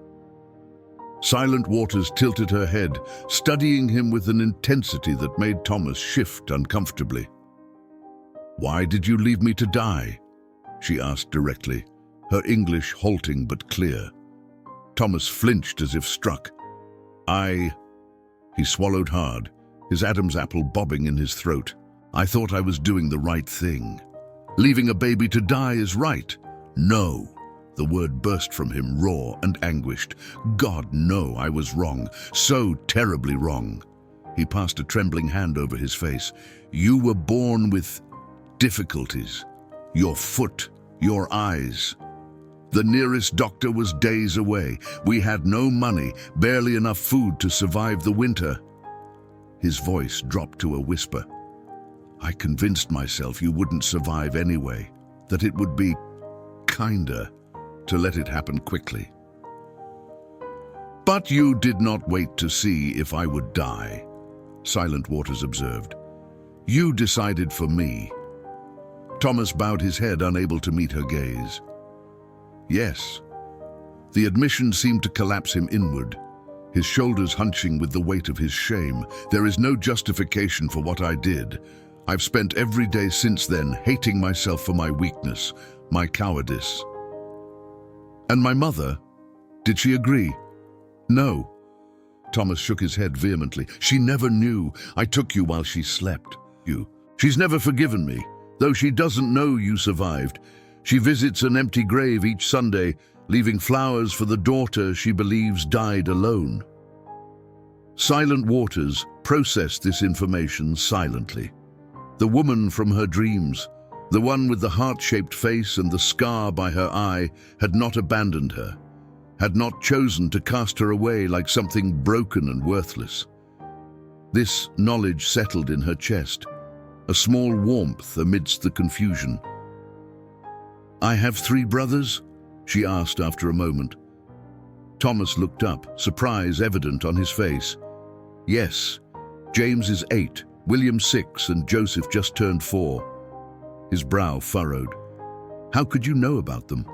Silent Waters tilted her head, studying him with an intensity that made Thomas shift uncomfortably. "Why did you leave me to die?" she asked directly, her English halting but clear. Thomas flinched as if struck. He swallowed hard, his Adam's apple bobbing in his throat. "I thought I was doing the right thing. Leaving a baby to die is right." "No." The word burst from him, raw and anguished. "God, no, I was wrong, so terribly wrong." He passed a trembling hand over his face. "You were born with difficulties. Your foot, your eyes. The nearest doctor was days away. We had no money, barely enough food to survive the winter." His voice dropped to a whisper. "I convinced myself you wouldn't survive anyway, that it would be kinder to let it happen quickly. But you did not wait to see if I would die," Silent Waters observed. "You decided for me." Thomas bowed his head, unable to meet her gaze. "Yes." The admission seemed to collapse him inward, his shoulders hunching with the weight of his shame. "There is no justification for what I did. I've spent every day since then hating myself for my weakness, my cowardice." "And my mother? Did she agree?" "No." Thomas shook his head vehemently. "She never knew. I took you while she slept. She's never forgiven me, though she doesn't know you survived. She visits an empty grave each Sunday, leaving flowers for the daughter she believes died alone." Silent Waters processed this information silently. The woman from her dreams, the one with the heart-shaped face and the scar by her eye, had not abandoned her, had not chosen to cast her away like something broken and worthless. This knowledge settled in her chest, a small warmth amidst the confusion. "I have 3 brothers?" she asked after a moment. Thomas looked up, surprise evident on his face. "Yes, James is 8, William 6, and Joseph just turned 4. His brow furrowed. "How could you know about them?"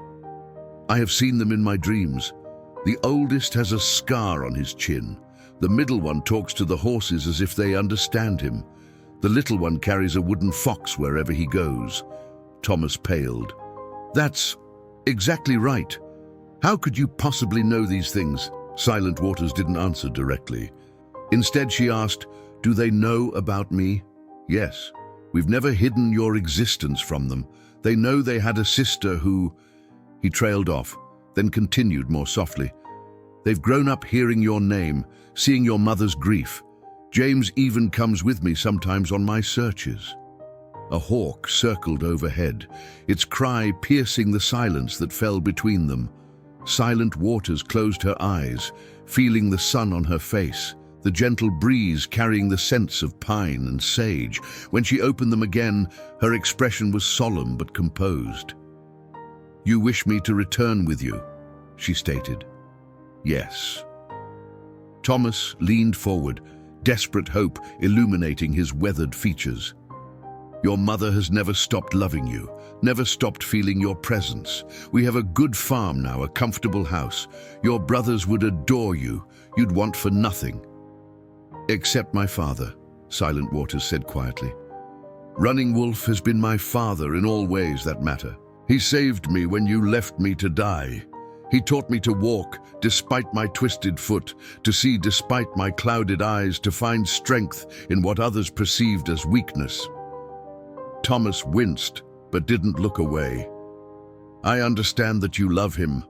"I have seen them in my dreams. The oldest has a scar on his chin. The middle one talks to the horses as if they understand him. The little one carries a wooden fox wherever he goes." Thomas paled. "That's exactly right. How could you possibly know these things?" Silent Waters didn't answer directly. Instead, she asked, "Do they know about me?" "Yes. We've never hidden your existence from them. They know they had a sister who—" He trailed off, then continued more softly. "They've grown up hearing your name, seeing your mother's grief. James even comes with me sometimes on my searches." A hawk circled overhead, its cry piercing the silence that fell between them. Silent Waters closed her eyes, feeling the sun on her face, the gentle breeze carrying the scents of pine and sage. When she opened them again, her expression was solemn but composed. "You wish me to return with you," she stated. "Yes." Thomas leaned forward, desperate hope illuminating his weathered features. Your mother has never stopped loving you, never stopped feeling your presence. We have a good farm now, a comfortable house. Your brothers would adore you. You'd want for nothing. Except my father, Silent Waters said quietly. Running Wolf has been my father in all ways that matter. He saved me when you left me to die. He taught me to walk despite my twisted foot, to see despite my clouded eyes, to find strength in what others perceived as weakness. Thomas winced, but didn't look away. I understand that you love him.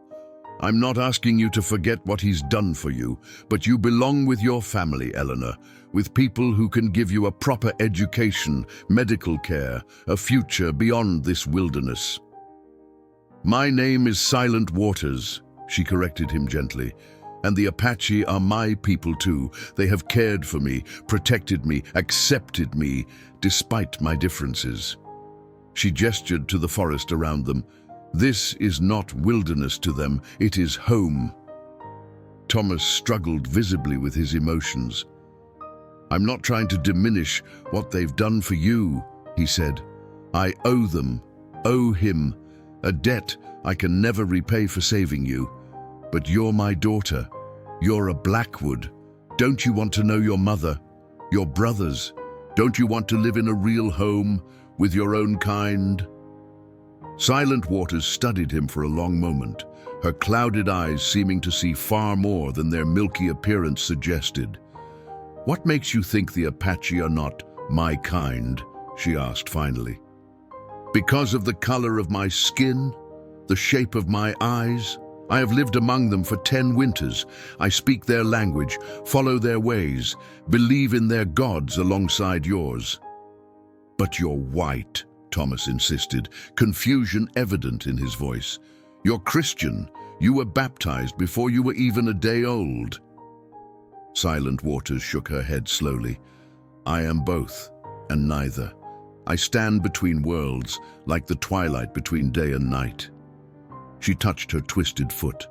I'm not asking you to forget what he's done for you, but you belong with your family, Eleanor, with people who can give you a proper education, medical care, a future beyond this wilderness. My name is Silent Waters, she corrected him gently, and the Apache are my people too. They have cared for me, protected me, accepted me, despite my differences. She gestured to the forest around them. This is not wilderness to them, it is home. Thomas struggled visibly with his emotions. I'm not trying to diminish what they've done for you, he said. I owe them, owe him, a debt I can never repay for saving you. But you're my daughter. You're a Blackwood. Don't you want to know your mother, your brothers? Don't you want to live in a real home with your own kind? Silent Waters studied him for a long moment, her clouded eyes seeming to see far more than their milky appearance suggested. What makes you think the Apache are not my kind? She asked finally. Because of the color of my skin, the shape of my eyes? I have lived among them for 10 winters. I speak their language, follow their ways, believe in their gods alongside yours. But you're white, Thomas insisted, confusion evident in his voice. You're Christian. You were baptized before you were even a day old. Silent Waters shook her head slowly. I am both, and neither. I stand between worlds, like the twilight between day and night. She touched her twisted foot.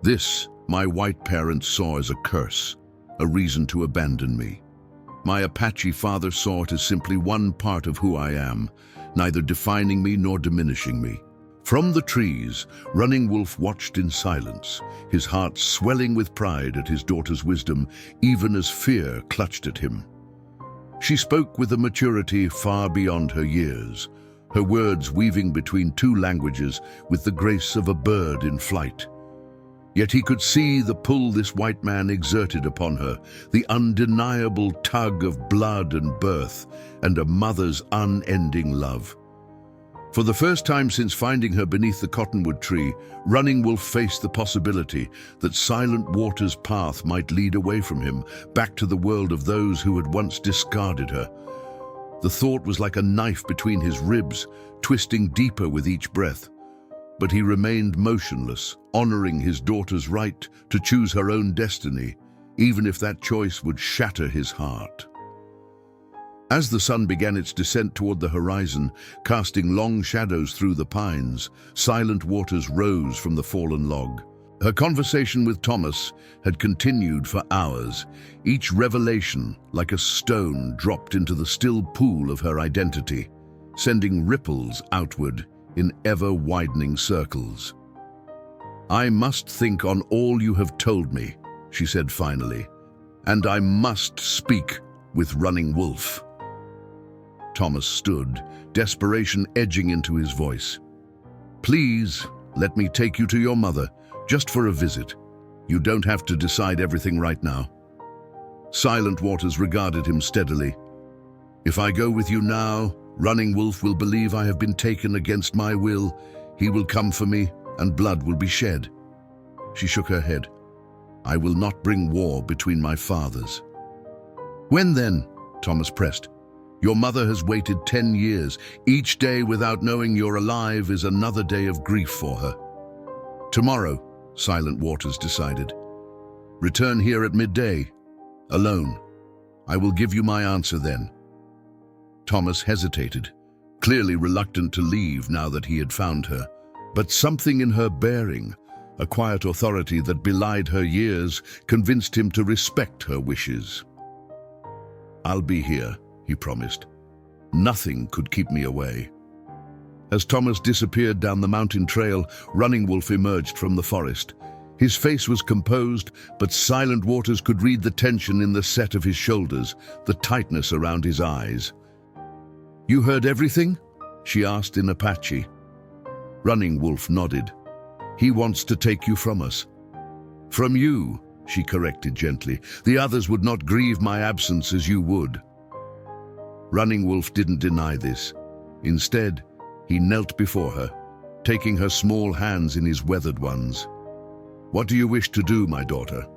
This, my white parents saw as a curse, a reason to abandon me. My Apache father saw it as simply one part of who I am, neither defining me nor diminishing me. From the trees, Running Wolf watched in silence, his heart swelling with pride at his daughter's wisdom, even as fear clutched at him. She spoke with a maturity far beyond her years, her words weaving between two languages with the grace of a bird in flight. Yet he could see the pull this white man exerted upon her, the undeniable tug of blood and birth, and a mother's unending love. For the first time since finding her beneath the cottonwood tree, Running Wolf faced the possibility that Silent Waters' path might lead away from him, back to the world of those who had once discarded her. The thought was like a knife between his ribs, twisting deeper with each breath. But he remained motionless, honoring his daughter's right to choose her own destiny, even if that choice would shatter his heart. As the sun began its descent toward the horizon, casting long shadows through the pines, Silent Waters rose from the fallen log. Her conversation with Thomas had continued for hours, each revelation like a stone dropped into the still pool of her identity, sending ripples outward in ever-widening circles. I must think on all you have told me, she said finally, and I must speak with Running Wolf. Thomas stood, desperation edging into his voice. Please, let me take you to your mother, just for a visit. You don't have to decide everything right now. Silent Waters regarded him steadily. If I go with you now, Running Wolf will believe I have been taken against my will. He will come for me, and blood will be shed. She shook her head. I will not bring war between my fathers. When then? Thomas pressed. Your mother has waited 10 years. Each day without knowing you're alive is another day of grief for her. Tomorrow, Silent Waters decided. Return here at midday, alone. I will give you my answer then. Thomas hesitated, clearly reluctant to leave now that he had found her. But something in her bearing, a quiet authority that belied her years, convinced him to respect her wishes. I'll be here, he promised. Nothing could keep me away. As Thomas disappeared down the mountain trail, Running Wolf emerged from the forest. His face was composed, but Silent Waters could read the tension in the set of his shoulders, the tightness around his eyes. "You heard everything?" she asked in Apache. Running Wolf nodded. "He wants to take you from us." "From you," she corrected gently. "The others would not grieve my absence as you would." Running Wolf didn't deny this. Instead, he knelt before her, taking her small hands in his weathered ones. "What do you wish to do, my daughter?"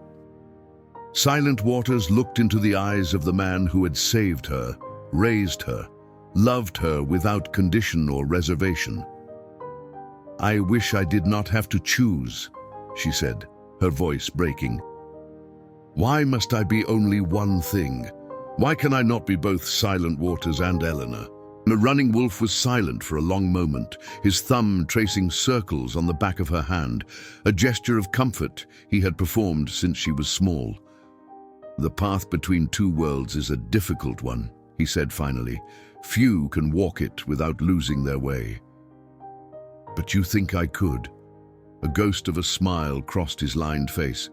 Silent Waters looked into the eyes of the man who had saved her, raised her, loved her without condition or reservation. "I wish I did not have to choose," she said, her voice breaking. "Why must I be only one thing? Why can I not be both Silent Waters and Eleanor?" The Running Wolf was silent for a long moment, his thumb tracing circles on the back of her hand, a gesture of comfort he had performed since she was small. "The path between two worlds is a difficult one," he said finally. "Few can walk it without losing their way." "But you think I could?" A ghost of a smile crossed his lined face.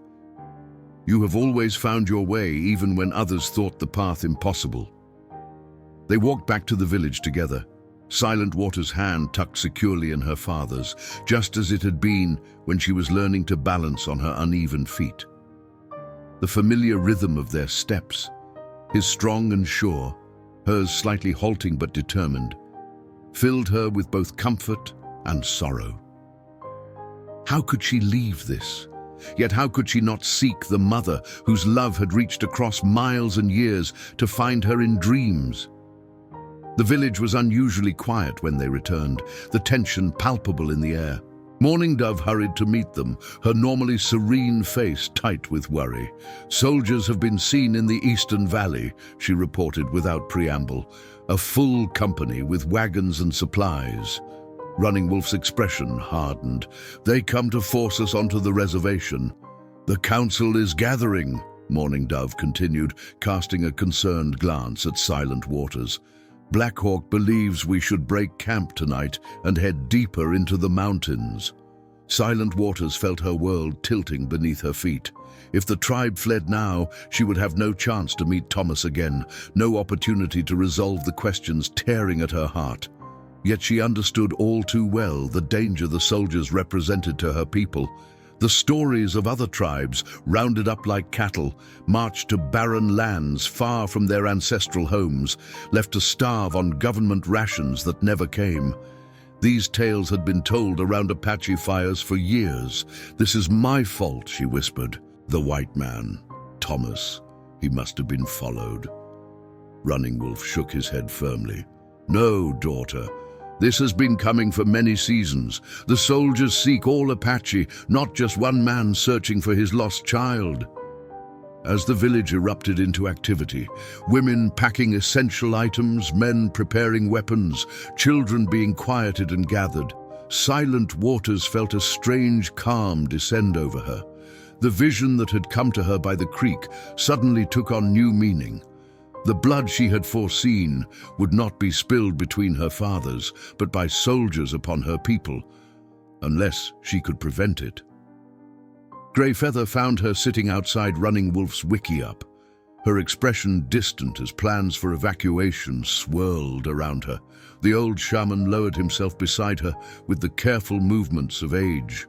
"You have always found your way, even when others thought the path impossible." They walked back to the village together, Silent Waters' hand tucked securely in her father's, just as it had been when she was learning to balance on her uneven feet. The familiar rhythm of their steps, his strong and sure, hers slightly halting but determined, filled her with both comfort and sorrow. How could she leave this? Yet how could she not seek the mother whose love had reached across miles and years to find her in dreams? The village was unusually quiet when they returned, the tension palpable in the air. Morning Dove hurried to meet them, her normally serene face tight with worry. "Soldiers have been seen in the eastern valley," she reported without preamble. "A full company with wagons and supplies." Running Wolf's expression hardened. "They come to force us onto the reservation." "The council is gathering," Morning Dove continued, casting a concerned glance at Silent Waters. "Blackhawk believes we should break camp tonight and head deeper into the mountains." Silent Waters felt her world tilting beneath her feet. If the tribe fled now, she would have no chance to meet Thomas again, no opportunity to resolve the questions tearing at her heart. Yet she understood all too well the danger the soldiers represented to her people. The stories of other tribes, rounded up like cattle, marched to barren lands far from their ancestral homes, left to starve on government rations that never came. These tales had been told around Apache fires for years. "This is my fault," she whispered. "The white man, Thomas, he must have been followed." Running Wolf shook his head firmly. "No, daughter. This has been coming for many seasons. The soldiers seek all Apache, not just one man searching for his lost child." As the village erupted into activity, women packing essential items, men preparing weapons, children being quieted and gathered, Silent Waters felt a strange calm descend over her. The vision that had come to her by the creek suddenly took on new meaning. The blood she had foreseen would not be spilled between her fathers, but by soldiers upon her people, unless she could prevent it. Greyfeather found her sitting outside Running Wolf's wickiup, her expression distant as plans for evacuation swirled around her. The old shaman lowered himself beside her with the careful movements of age.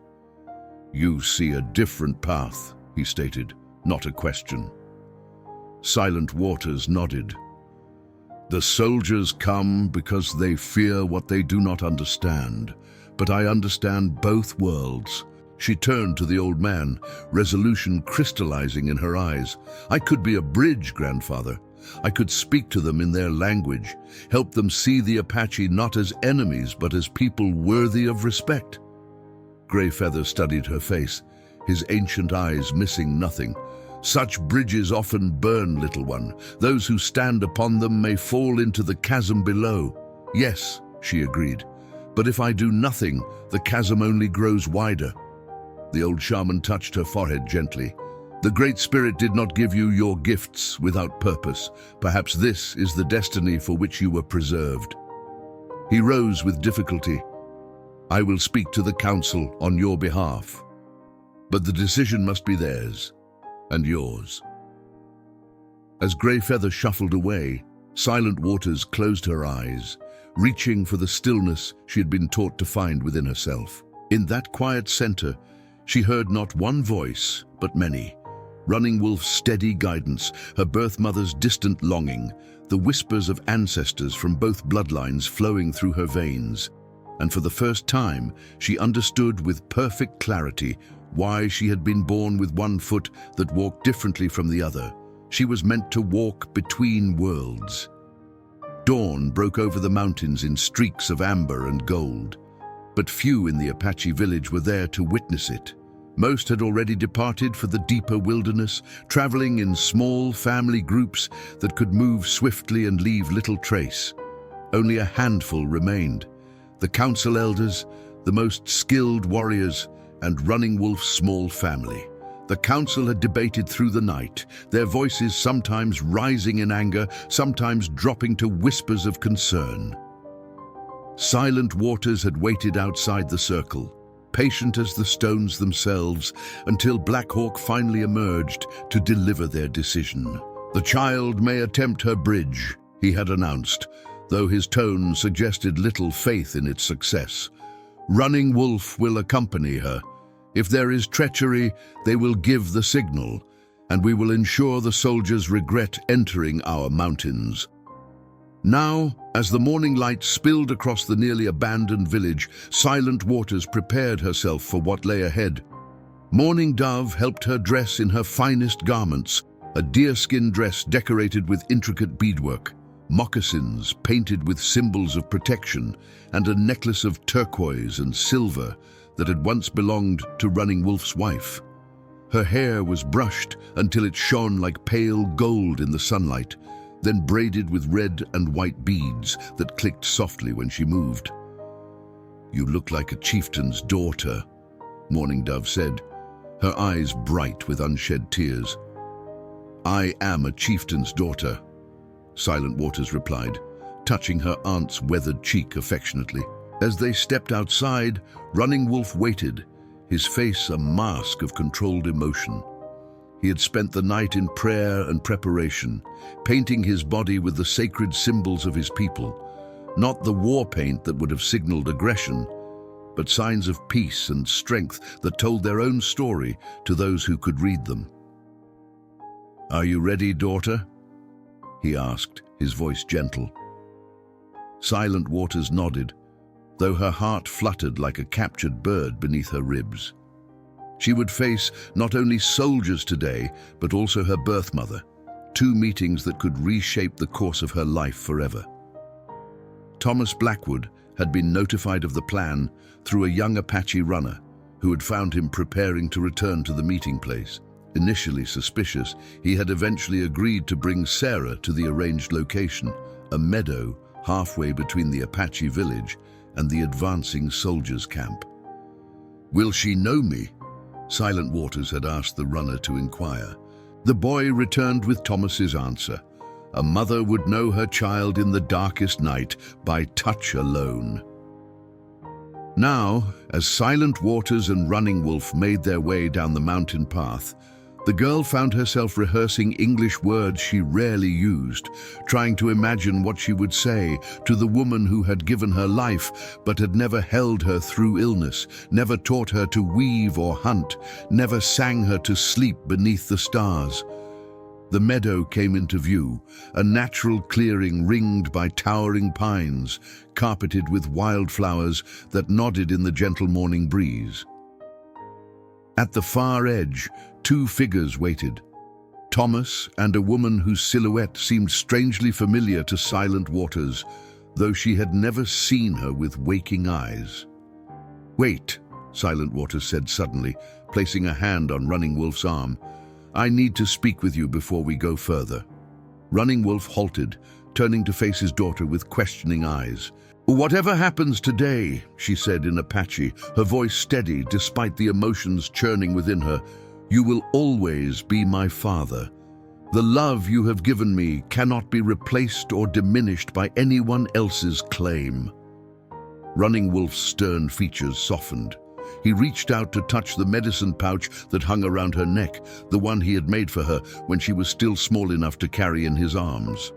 "You see a different path," he stated, not a question. Silent Waters nodded. "The soldiers come because they fear what they do not understand, but I understand both worlds." She turned to the old man, resolution crystallizing in her eyes. "I could be a bridge, grandfather. I could speak to them in their language, help them see the Apache not as enemies, but as people worthy of respect." Greyfeather studied her face, his ancient eyes missing nothing. "Such bridges often burn, little one. Those who stand upon them may fall into the chasm below." "Yes," she agreed. "But if I do nothing, the chasm only grows wider." The old shaman touched her forehead gently. The Great Spirit did not give you your gifts without purpose. Perhaps this is the destiny for which you were preserved." He rose with difficulty. "I will speak to the council on your behalf, but the decision must be theirs and yours." As Greyfeather shuffled away, Silent Waters closed her eyes, reaching for the stillness she had been taught to find within herself. In that quiet center, she heard not one voice, but many. Running Wolf's steady guidance, her birth mother's distant longing, the whispers of ancestors from both bloodlines flowing through her veins. And for the first time, she understood with perfect clarity why she had been born with one foot that walked differently from the other. She was meant to walk between worlds. Dawn broke over the mountains in streaks of amber and gold, but few in the Apache village were there to witness it. Most had already departed for the deeper wilderness, traveling in small family groups that could move swiftly and leave little trace. Only a handful remained: the council elders, the most skilled warriors, and Running Wolf's small family. The council had debated through the night, their voices sometimes rising in anger, sometimes dropping to whispers of concern. Silent Waters had waited outside the circle, patient as the stones themselves, until Black Hawk finally emerged to deliver their decision. "The child may attempt her bridge," he had announced, though his tone suggested little faith in its success. "Running Wolf will accompany her. If there is treachery, they will give the signal, and we will ensure the soldiers regret entering our mountains." Now, as the morning light spilled across the nearly abandoned village, Silent Waters prepared herself for what lay ahead. Morning Dove helped her dress in her finest garments, a deerskin dress decorated with intricate beadwork, moccasins painted with symbols of protection, and a necklace of turquoise and silver that had once belonged to Running Wolf's wife. Her hair was brushed until it shone like pale gold in the sunlight, then braided with red and white beads that clicked softly when she moved. "You look like a chieftain's daughter," Morning Dove said, her eyes bright with unshed tears. "I am a chieftain's daughter," Silent Waters replied, touching her aunt's weathered cheek affectionately. As they stepped outside, Running Wolf waited, his face a mask of controlled emotion. He had spent the night in prayer and preparation, painting his body with the sacred symbols of his people, not the war paint that would have signaled aggression, but signs of peace and strength that told their own story to those who could read them. "Are you ready, daughter?" he asked, his voice gentle. Silent Waters nodded, though her heart fluttered like a captured bird beneath her ribs. She would face not only soldiers today, but also her birth mother, two meetings that could reshape the course of her life forever. Thomas Blackwood had been notified of the plan through a young Apache runner who had found him preparing to return to the meeting place. Initially suspicious, he had eventually agreed to bring Sarah to the arranged location, a meadow halfway between the Apache village and the advancing soldiers' camp. "Will she know me?" Silent Waters had asked the runner to inquire. The boy returned with Thomas's answer. A mother would know her child in the darkest night by touch alone. Now, as Silent Waters and Running Wolf made their way down the mountain path, the girl found herself rehearsing English words she rarely used, trying to imagine what she would say to the woman who had given her life but had never held her through illness, never taught her to weave or hunt, never sang her to sleep beneath the stars. The meadow came into view, a natural clearing ringed by towering pines, carpeted with wildflowers that nodded in the gentle morning breeze. At the far edge, two figures waited, Thomas and a woman whose silhouette seemed strangely familiar to Silent Waters, though she had never seen her with waking eyes. "Wait," Silent Waters said suddenly, placing a hand on Running Wolf's arm. "I need to speak with you before we go further." Running Wolf halted, turning to face his daughter with questioning eyes. "Whatever happens today," she said in Apache, her voice steady despite the emotions churning within her, You will always be my father. The love you have given me cannot be replaced or diminished by anyone else's claim." Running Wolf's stern features softened. He reached out to touch the medicine pouch that hung around her neck, the one he had made for her when she was still small enough to carry in his arms.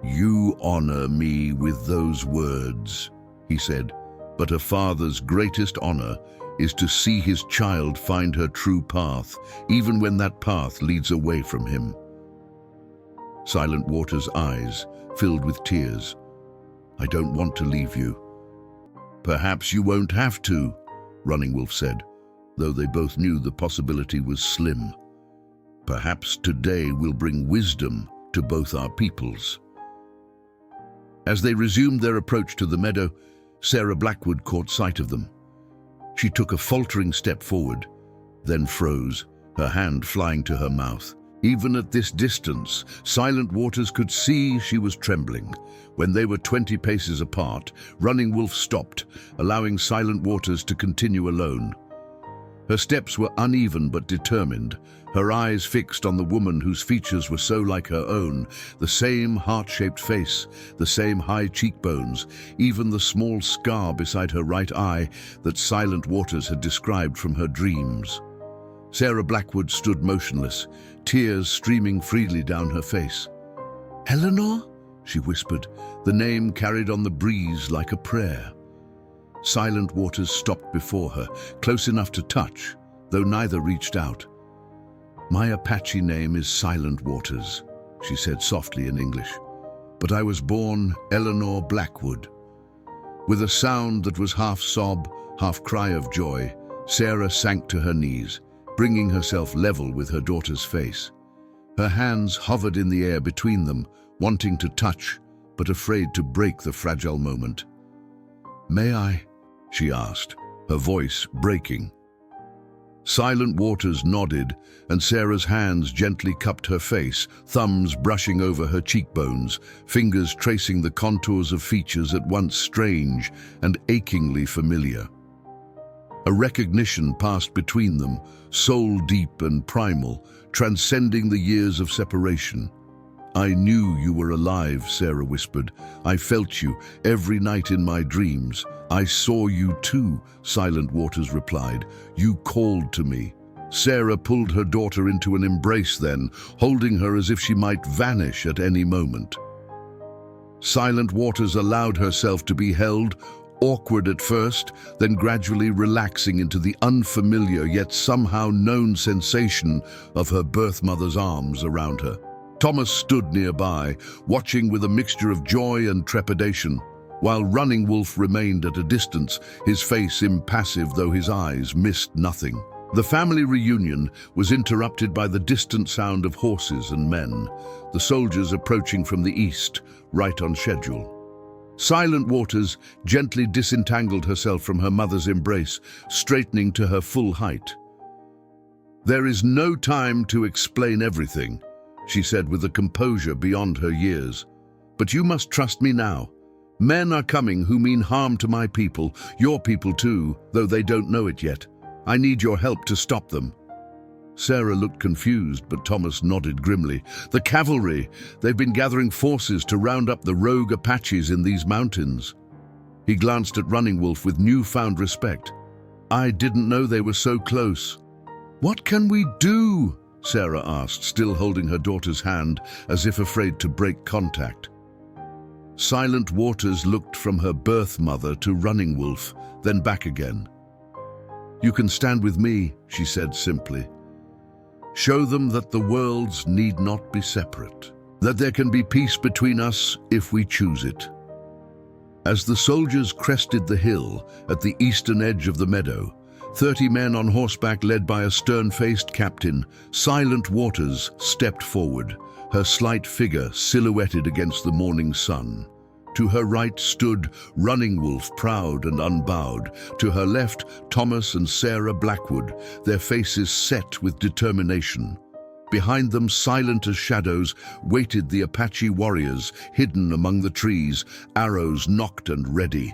"You honor me with those words," he said, "but a father's greatest honor is to see his child find her true path, even when that path leads away from him." Silent Water's eyes filled with tears. "I don't want to leave you." "Perhaps you won't have to," Running Wolf said, though they both knew the possibility was slim. "Perhaps today will bring wisdom to both our peoples." As they resumed their approach to the meadow, Sarah Blackwood caught sight of them. She took a faltering step forward, then froze, her hand flying to her mouth. Even at this distance, Silent Waters could see she was trembling. When they were 20 paces apart, Running Wolf stopped, allowing Silent Waters to continue alone. Her steps were uneven but determined, her eyes fixed on the woman whose features were so like her own, the same heart-shaped face, the same high cheekbones, even the small scar beside her right eye that Silent Waters had described from her dreams. Sarah Blackwood stood motionless, tears streaming freely down her face. "Eleanor?" she whispered, the name carried on the breeze like a prayer. Silent Waters stopped before her, close enough to touch, though neither reached out. "My Apache name is Silent Waters," she said softly in English, "but I was born Eleanor Blackwood." With a sound that was half sob, half cry of joy, Sarah sank to her knees, bringing herself level with her daughter's face. Her hands hovered in the air between them, wanting to touch, but afraid to break the fragile moment. "May I?" she asked, her voice breaking. Silent Waters nodded, and Sarah's hands gently cupped her face, thumbs brushing over her cheekbones, fingers tracing the contours of features at once strange and achingly familiar. A recognition passed between them, soul-deep and primal, transcending the years of separation. "I knew you were alive," Sarah whispered. "I felt you every night in my dreams." "I saw you too," Silent Waters replied. "You called to me." Sarah pulled her daughter into an embrace then, holding her as if she might vanish at any moment. Silent Waters allowed herself to be held, awkward at first, then gradually relaxing into the unfamiliar yet somehow known sensation of her birth mother's arms around her. Thomas stood nearby, watching with a mixture of joy and trepidation, while Running Wolf remained at a distance, his face impassive though his eyes missed nothing. The family reunion was interrupted by the distant sound of horses and men, the soldiers approaching from the east, right on schedule. Silent Waters gently disentangled herself from her mother's embrace, straightening to her full height. "There is no time to explain everything," she said with a composure beyond her years. "But you must trust me now. Men are coming who mean harm to my people, your people too, though they don't know it yet. I need your help to stop them." Sarah looked confused, but Thomas nodded grimly. "The cavalry! They've been gathering forces to round up the rogue Apaches in these mountains." He glanced at Running Wolf with newfound respect. "I didn't know they were so close." "What can we do?" Sarah asked, still holding her daughter's hand, as if afraid to break contact. Silent Waters looked from her birth mother to Running Wolf, then back again. "You can stand with me," she said simply. "Show them that the worlds need not be separate, that there can be peace between us if we choose it." As the soldiers crested the hill at the eastern edge of the meadow, 30 men on horseback led by a stern-faced captain, Silent Waters stepped forward, her slight figure silhouetted against the morning sun. To her right stood Running Wolf, proud and unbowed. To her left, Thomas and Sarah Blackwood, their faces set with determination. Behind them, silent as shadows, waited the Apache warriors, hidden among the trees, arrows nocked and ready.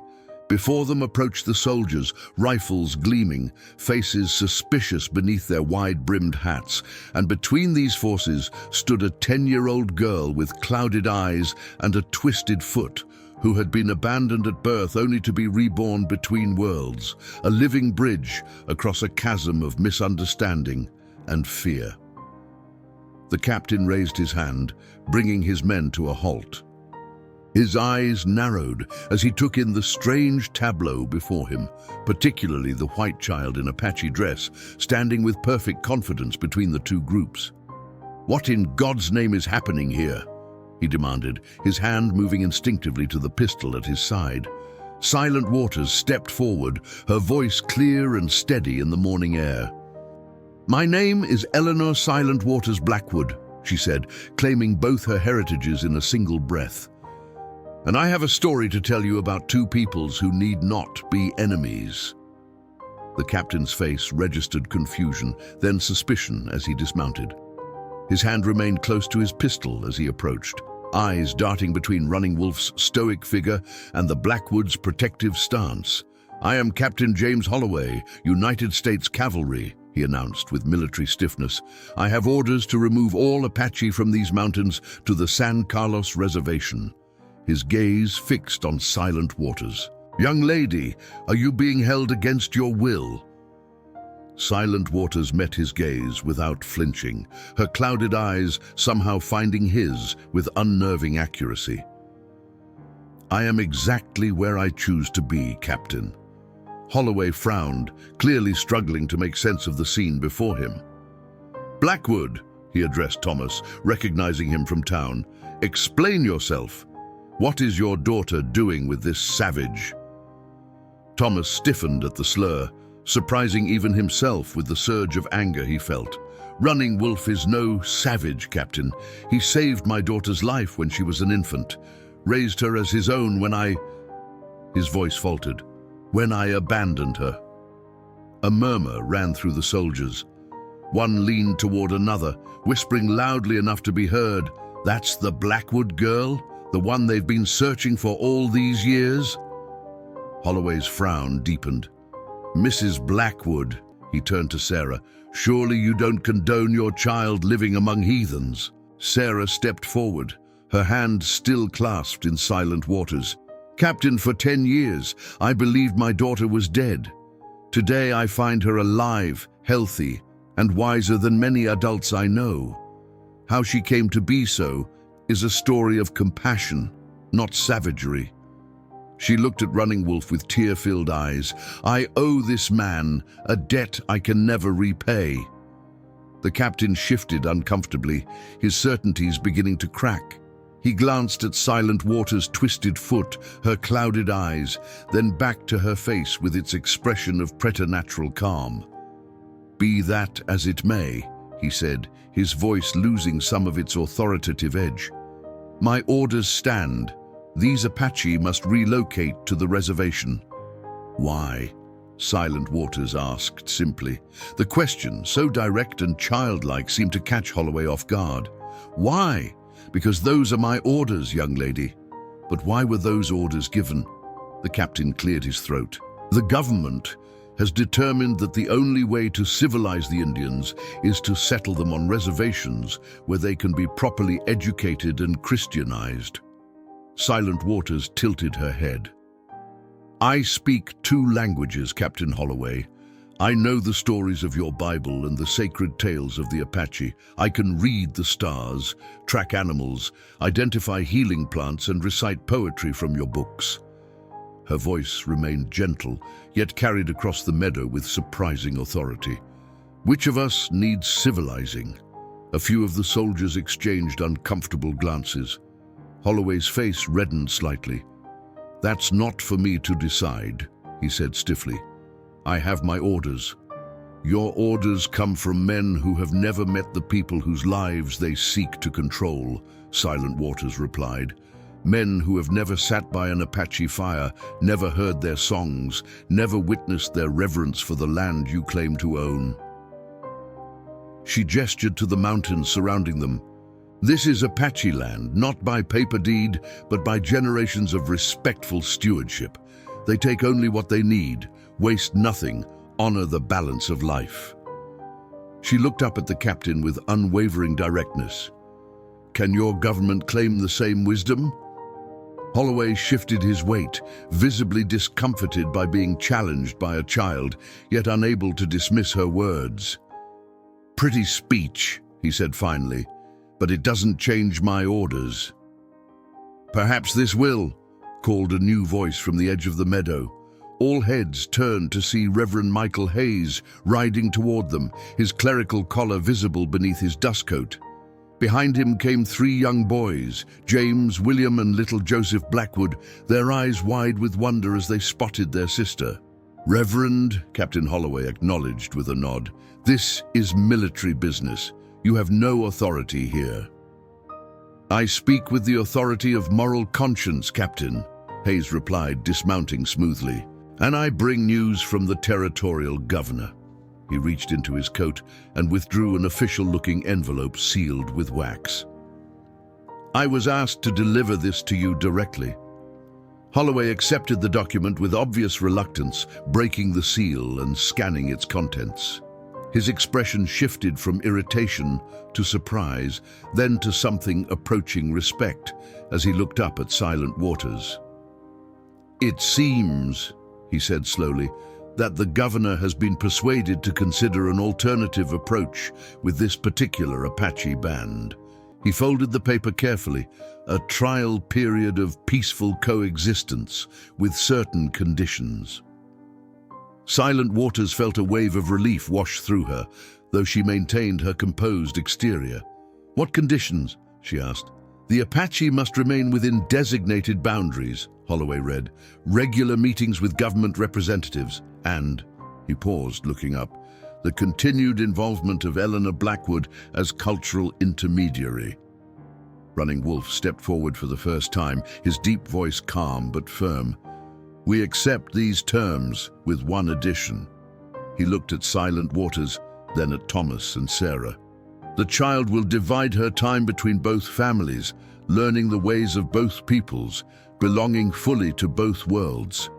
Before them approached the soldiers, rifles gleaming, faces suspicious beneath their wide-brimmed hats, and between these forces stood a 10-year-old girl with clouded eyes and a twisted foot, who had been abandoned at birth only to be reborn between worlds, a living bridge across a chasm of misunderstanding and fear. The captain raised his hand, bringing his men to a halt. His eyes narrowed as he took in the strange tableau before him, particularly the white child in Apache dress, standing with perfect confidence between the two groups. "What in God's name is happening here?" he demanded, his hand moving instinctively to the pistol at his side. Silent Waters stepped forward, her voice clear and steady in the morning air. "My name is Eleanor Silent Waters Blackwood," she said, claiming both her heritages in a single breath. "And I have a story to tell you about two peoples who need not be enemies." The captain's face registered confusion, then suspicion as he dismounted. His hand remained close to his pistol as he approached, eyes darting between Running Wolf's stoic figure and the Blackwood's protective stance. "I am Captain James Holloway, United States Cavalry," he announced with military stiffness. "I have orders to remove all Apache from these mountains to the San Carlos Reservation." His gaze fixed on Silent Waters. "Young lady, are you being held against your will?" Silent Waters met his gaze without flinching, her clouded eyes somehow finding his with unnerving accuracy. "I am exactly where I choose to be, Captain." Holloway frowned, clearly struggling to make sense of the scene before him. "Blackwood," he addressed Thomas, recognizing him from town, "explain yourself. What is your daughter doing with this savage?" Thomas stiffened at the slur, surprising even himself with the surge of anger he felt. "Running Wolf is no savage, Captain. He saved my daughter's life when she was an infant, raised her as his own when I—" His voice faltered. "When I abandoned her." A murmur ran through the soldiers. One leaned toward another, whispering loudly enough to be heard, "That's the Blackwood girl? The one they've been searching for all these years?" Holloway's frown deepened. "Mrs. Blackwood," he turned to Sarah, "surely you don't condone your child living among heathens?" Sarah stepped forward, her hand still clasped in Silent Waters. "Captain, for 10 years, I believed my daughter was dead. Today I find her alive, healthy, and wiser than many adults I know. How she came to be so is a story of compassion, not savagery." She looked at Running Wolf with tear-filled eyes. "I owe this man a debt I can never repay." The captain shifted uncomfortably, his certainties beginning to crack. He glanced at Silent Waters' twisted foot, her clouded eyes, then back to her face with its expression of preternatural calm. "Be that as it may," he said, his voice losing some of its authoritative edge. "My orders stand. These Apache must relocate to the reservation." "Why?" Silent Waters asked simply. The question, so direct and childlike, seemed to catch Holloway off guard. "Why? Because those are my orders, young lady." "But why were those orders given?" The captain cleared his throat. "The government has determined that the only way to civilize the Indians is to settle them on reservations where they can be properly educated and Christianized." Silent Waters tilted her head. "I speak 2 languages, Captain Holloway. I know the stories of your Bible and the sacred tales of the Apache. I can read the stars, track animals, identify healing plants, and recite poetry from your books." Her voice remained gentle, yet carried across the meadow with surprising authority. "Which of us needs civilizing?" A few of the soldiers exchanged uncomfortable glances. Holloway's face reddened slightly. "That's not for me to decide," he said stiffly. "I have my orders." "Your orders come from men who have never met the people whose lives they seek to control," Silent Waters replied. "Men who have never sat by an Apache fire, never heard their songs, never witnessed their reverence for the land you claim to own." She gestured to the mountains surrounding them. "This is Apache land, not by paper deed, but by generations of respectful stewardship. They take only what they need, waste nothing, honor the balance of life. She looked up at the captain with unwavering directness. Can your government claim the same wisdom? Holloway shifted his weight, visibly discomforted by being challenged by a child, yet unable to dismiss her words. Pretty speech, he said finally, but it doesn't change my orders. Perhaps this will, called a new voice from the edge of the meadow. All heads turned to see Reverend Michael Hayes riding toward them, his clerical collar visible beneath his dustcoat. Behind him came 3 young boys, James, William, and little Joseph Blackwood, their eyes wide with wonder as they spotted their sister. Reverend, Captain Holloway acknowledged with a nod, this is military business. You have no authority here. I speak with the authority of moral conscience, Captain, Hayes replied, dismounting smoothly. And I bring news from the territorial governor. He reached into his coat and withdrew an official-looking envelope sealed with wax. I was asked to deliver this to you directly. Holloway accepted the document with obvious reluctance, breaking the seal and scanning its contents. His expression shifted from irritation to surprise, then to something approaching respect, as he looked up at Silent Waters. It seems, he said slowly, that the governor has been persuaded to consider an alternative approach with this particular Apache band. He folded the paper carefully, a trial period of peaceful coexistence with certain conditions. Silent Waters felt a wave of relief wash through her, though she maintained her composed exterior. What conditions? She asked. The Apache must remain within designated boundaries, Holloway read, regular meetings with government representatives, and, he paused, looking up, the continued involvement of Eleanor Blackwood as cultural intermediary. Running Wolf stepped forward for the first time, his deep voice calm but firm. We accept these terms with one addition. He looked at Silent Waters, then at Thomas and Sarah. The child will divide her time between both families, learning the ways of both peoples, belonging fully to both worlds.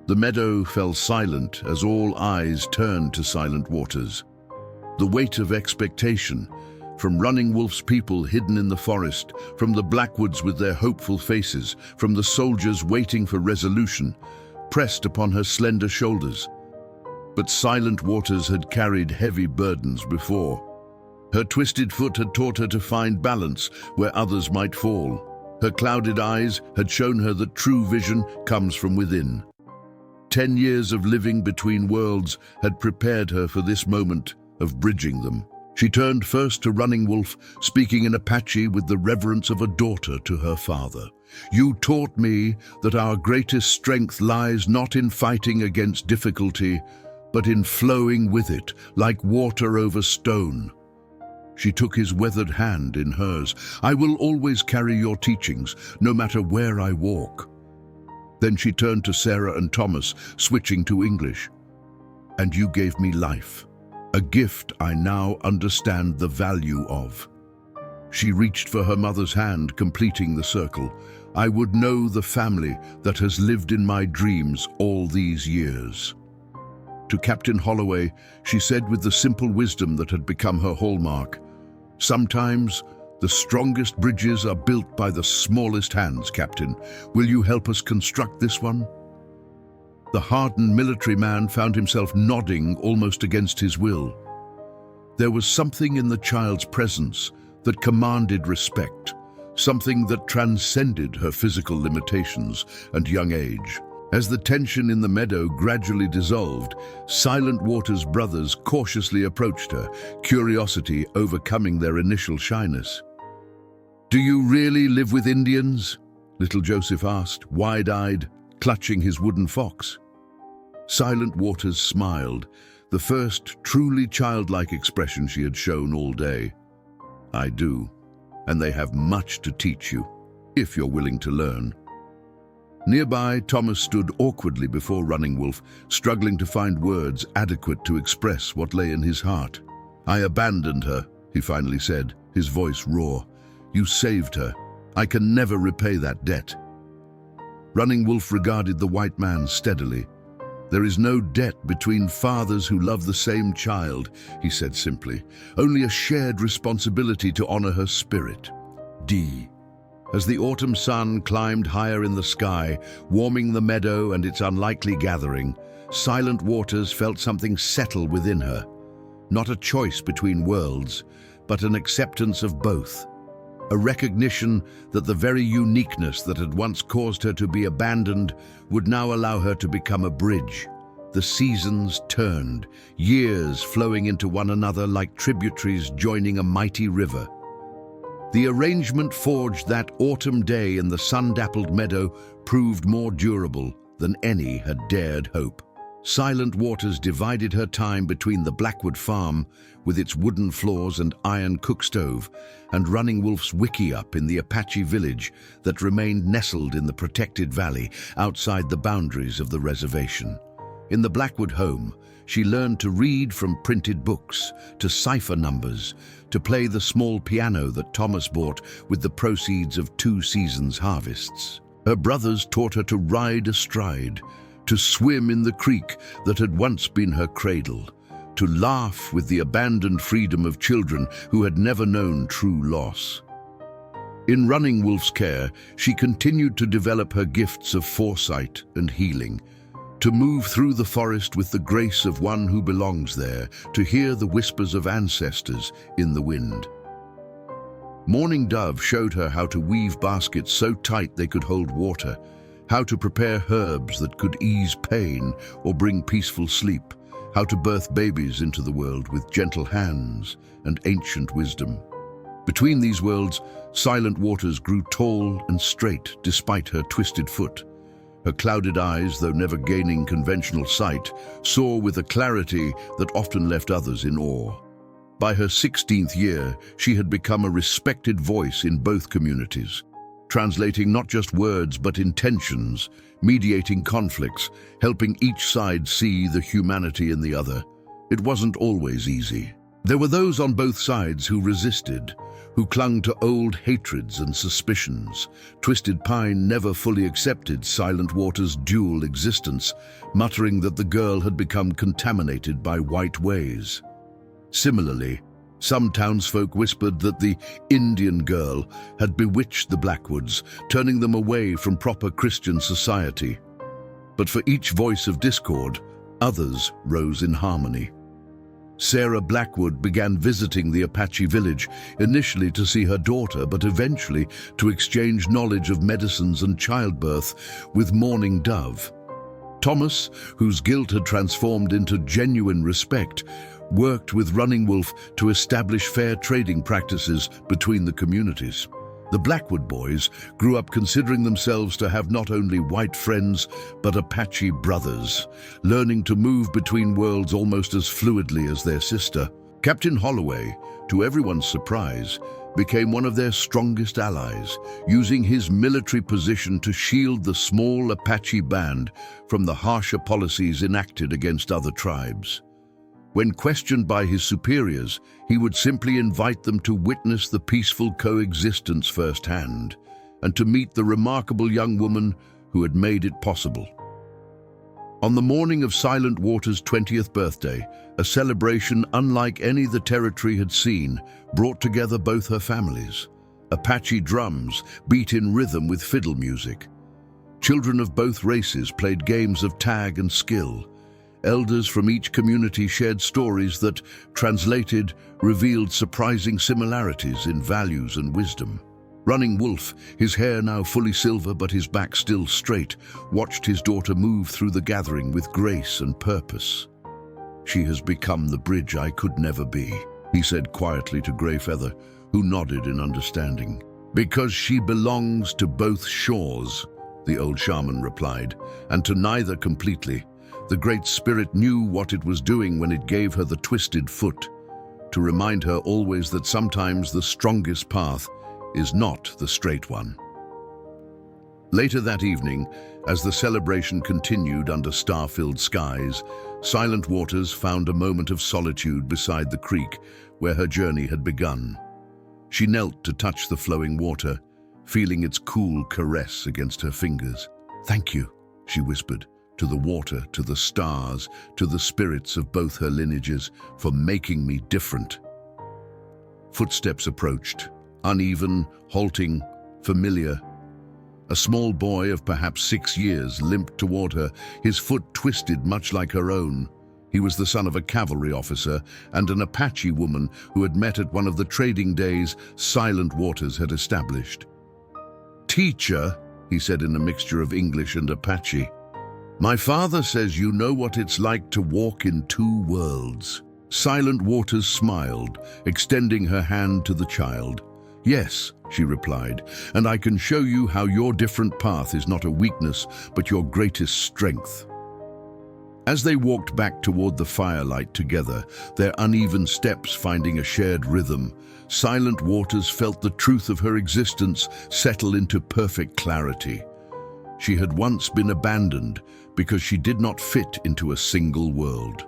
The meadow fell silent as all eyes turned to Silent Waters. The weight of expectation, from Running Wolf's people hidden in the forest, from the Blackwoods with their hopeful faces, from the soldiers waiting for resolution, pressed upon her slender shoulders. But Silent Waters had carried heavy burdens before. Her twisted foot had taught her to find balance where others might fall. Her clouded eyes had shown her that true vision comes from within. 10 years of living between worlds had prepared her for this moment of bridging them. She turned first to Running Wolf, speaking in Apache with the reverence of a daughter to her father. You taught me that our greatest strength lies not in fighting against difficulty, but in flowing with it, like water over stone. She took his weathered hand in hers. I will always carry your teachings, no matter where I walk. Then she turned to Sarah and Thomas, switching to English. And you gave me life, a gift I now understand the value of. She reached for her mother's hand, completing the circle. I would know the family that has lived in my dreams all these years. To Captain Holloway, she said with the simple wisdom that had become her hallmark, sometimes the strongest bridges are built by the smallest hands, Captain. Will you help us construct this one? The hardened military man found himself nodding almost against his will. There was something in the child's presence that commanded respect, something that transcended her physical limitations and young age. As the tension in the meadow gradually dissolved, Silent Waters' brothers cautiously approached her, curiosity overcoming their initial shyness. Do you really live with Indians? Little Joseph asked, wide-eyed, clutching his wooden fox. Silent Waters smiled, the first truly childlike expression she had shown all day. I do, and they have much to teach you, if you're willing to learn. Nearby, Thomas stood awkwardly before Running Wolf, struggling to find words adequate to express what lay in his heart. I abandoned her, he finally said, his voice raw. You saved her. I can never repay that debt. Running Wolf regarded the white man steadily. "There is no debt between fathers who love the same child," he said simply. "Only a shared responsibility to honor her spirit." D. As the autumn sun climbed higher in the sky, warming the meadow and its unlikely gathering, Silent Waters felt something settle within her. Not a choice between worlds, but an acceptance of both. A recognition that the very uniqueness that had once caused her to be abandoned would now allow her to become a bridge. The seasons turned, years flowing into one another like tributaries joining a mighty river. The arrangement forged that autumn day in the sun-dappled meadow proved more durable than any had dared hope. Silent Waters divided her time between the Blackwood farm, with its wooden floors and iron cookstove, and Running Wolf's wickiup in the Apache village that remained nestled in the protected valley outside the boundaries of the reservation. In the Blackwood home, she learned to read from printed books, to cipher numbers, to play the small piano that Thomas bought with the proceeds of 2 seasons' harvests. Her brothers taught her to ride astride, to swim in the creek that had once been her cradle, to laugh with the abandoned freedom of children who had never known true loss. In Running Wolf's care, she continued to develop her gifts of foresight and healing, to move through the forest with the grace of one who belongs there, to hear the whispers of ancestors in the wind. Morning Dove showed her how to weave baskets so tight they could hold water, how to prepare herbs that could ease pain or bring peaceful sleep, how to birth babies into the world with gentle hands and ancient wisdom. Between these worlds, Silent Waters grew tall and straight despite her twisted foot. Her clouded eyes, though never gaining conventional sight, saw with a clarity that often left others in awe. By her 16th year, she had become a respected voice in both communities, translating not just words but intentions, mediating conflicts, helping each side see the humanity in the other. It wasn't always easy. There were those on both sides who resisted, who clung to old hatreds and suspicions. Twisted Pine never fully accepted Silent Waters' dual existence, muttering that the girl had become contaminated by white ways. Similarly, some townsfolk whispered that the Indian girl had bewitched the Blackwoods, turning them away from proper Christian society. But for each voice of discord, others rose in harmony. Sarah Blackwood began visiting the Apache village, initially to see her daughter, but eventually to exchange knowledge of medicines and childbirth with Morning Dove. Thomas, whose guilt had transformed into genuine respect, worked with Running Wolf to establish fair trading practices between the communities. The Blackwood boys grew up considering themselves to have not only white friends, but Apache brothers, learning to move between worlds almost as fluidly as their sister. Captain Holloway, to everyone's surprise, became one of their strongest allies, using his military position to shield the small Apache band from the harsher policies enacted against other tribes. When questioned by his superiors, he would simply invite them to witness the peaceful coexistence firsthand and to meet the remarkable young woman who had made it possible. On the morning of Silent Waters' 20th birthday, a celebration unlike any the territory had seen brought together both her families. Apache drums beat in rhythm with fiddle music. Children of both races played games of tag and skill. Elders from each community shared stories that, translated, revealed surprising similarities in values and wisdom. Running Wolf, his hair now fully silver but his back still straight, watched his daughter move through the gathering with grace and purpose. "She has become the bridge I could never be," he said quietly to Greyfeather, who nodded in understanding. "Because she belongs to both shores," the old shaman replied, "and to neither completely. The Great Spirit knew what it was doing when it gave her the twisted foot, to remind her always that sometimes the strongest path is not the straight one." Later that evening, as the celebration continued under star-filled skies, Silent Waters found a moment of solitude beside the creek where her journey had begun. She knelt to touch the flowing water, feeling its cool caress against her fingers. "Thank you," she whispered, "to the water, to the stars, to the spirits of both her lineages, for making me different." Footsteps approached, uneven, halting, familiar. A small boy of perhaps 6 years limped toward her, his foot twisted much like her own. He was the son of a cavalry officer and an Apache woman who had met at one of the trading days Silent Waters had established. "Teacher," he said in a mixture of English and Apache, "my father says you know what it's like to walk in 2 worlds." Silent Waters smiled, extending her hand to the child. "Yes," she replied, "and I can show you how your different path is not a weakness, but your greatest strength." As they walked back toward the firelight together, their uneven steps finding a shared rhythm, Silent Waters felt the truth of her existence settle into perfect clarity. She had once been abandoned because she did not fit into a single world.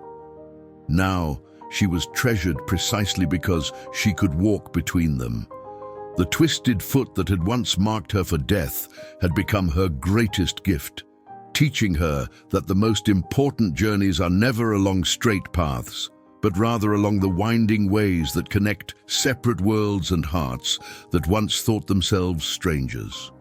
Now, she was treasured precisely because she could walk between them. The twisted foot that had once marked her for death had become her greatest gift, teaching her that the most important journeys are never along straight paths, but rather along the winding ways that connect separate worlds and hearts that once thought themselves strangers.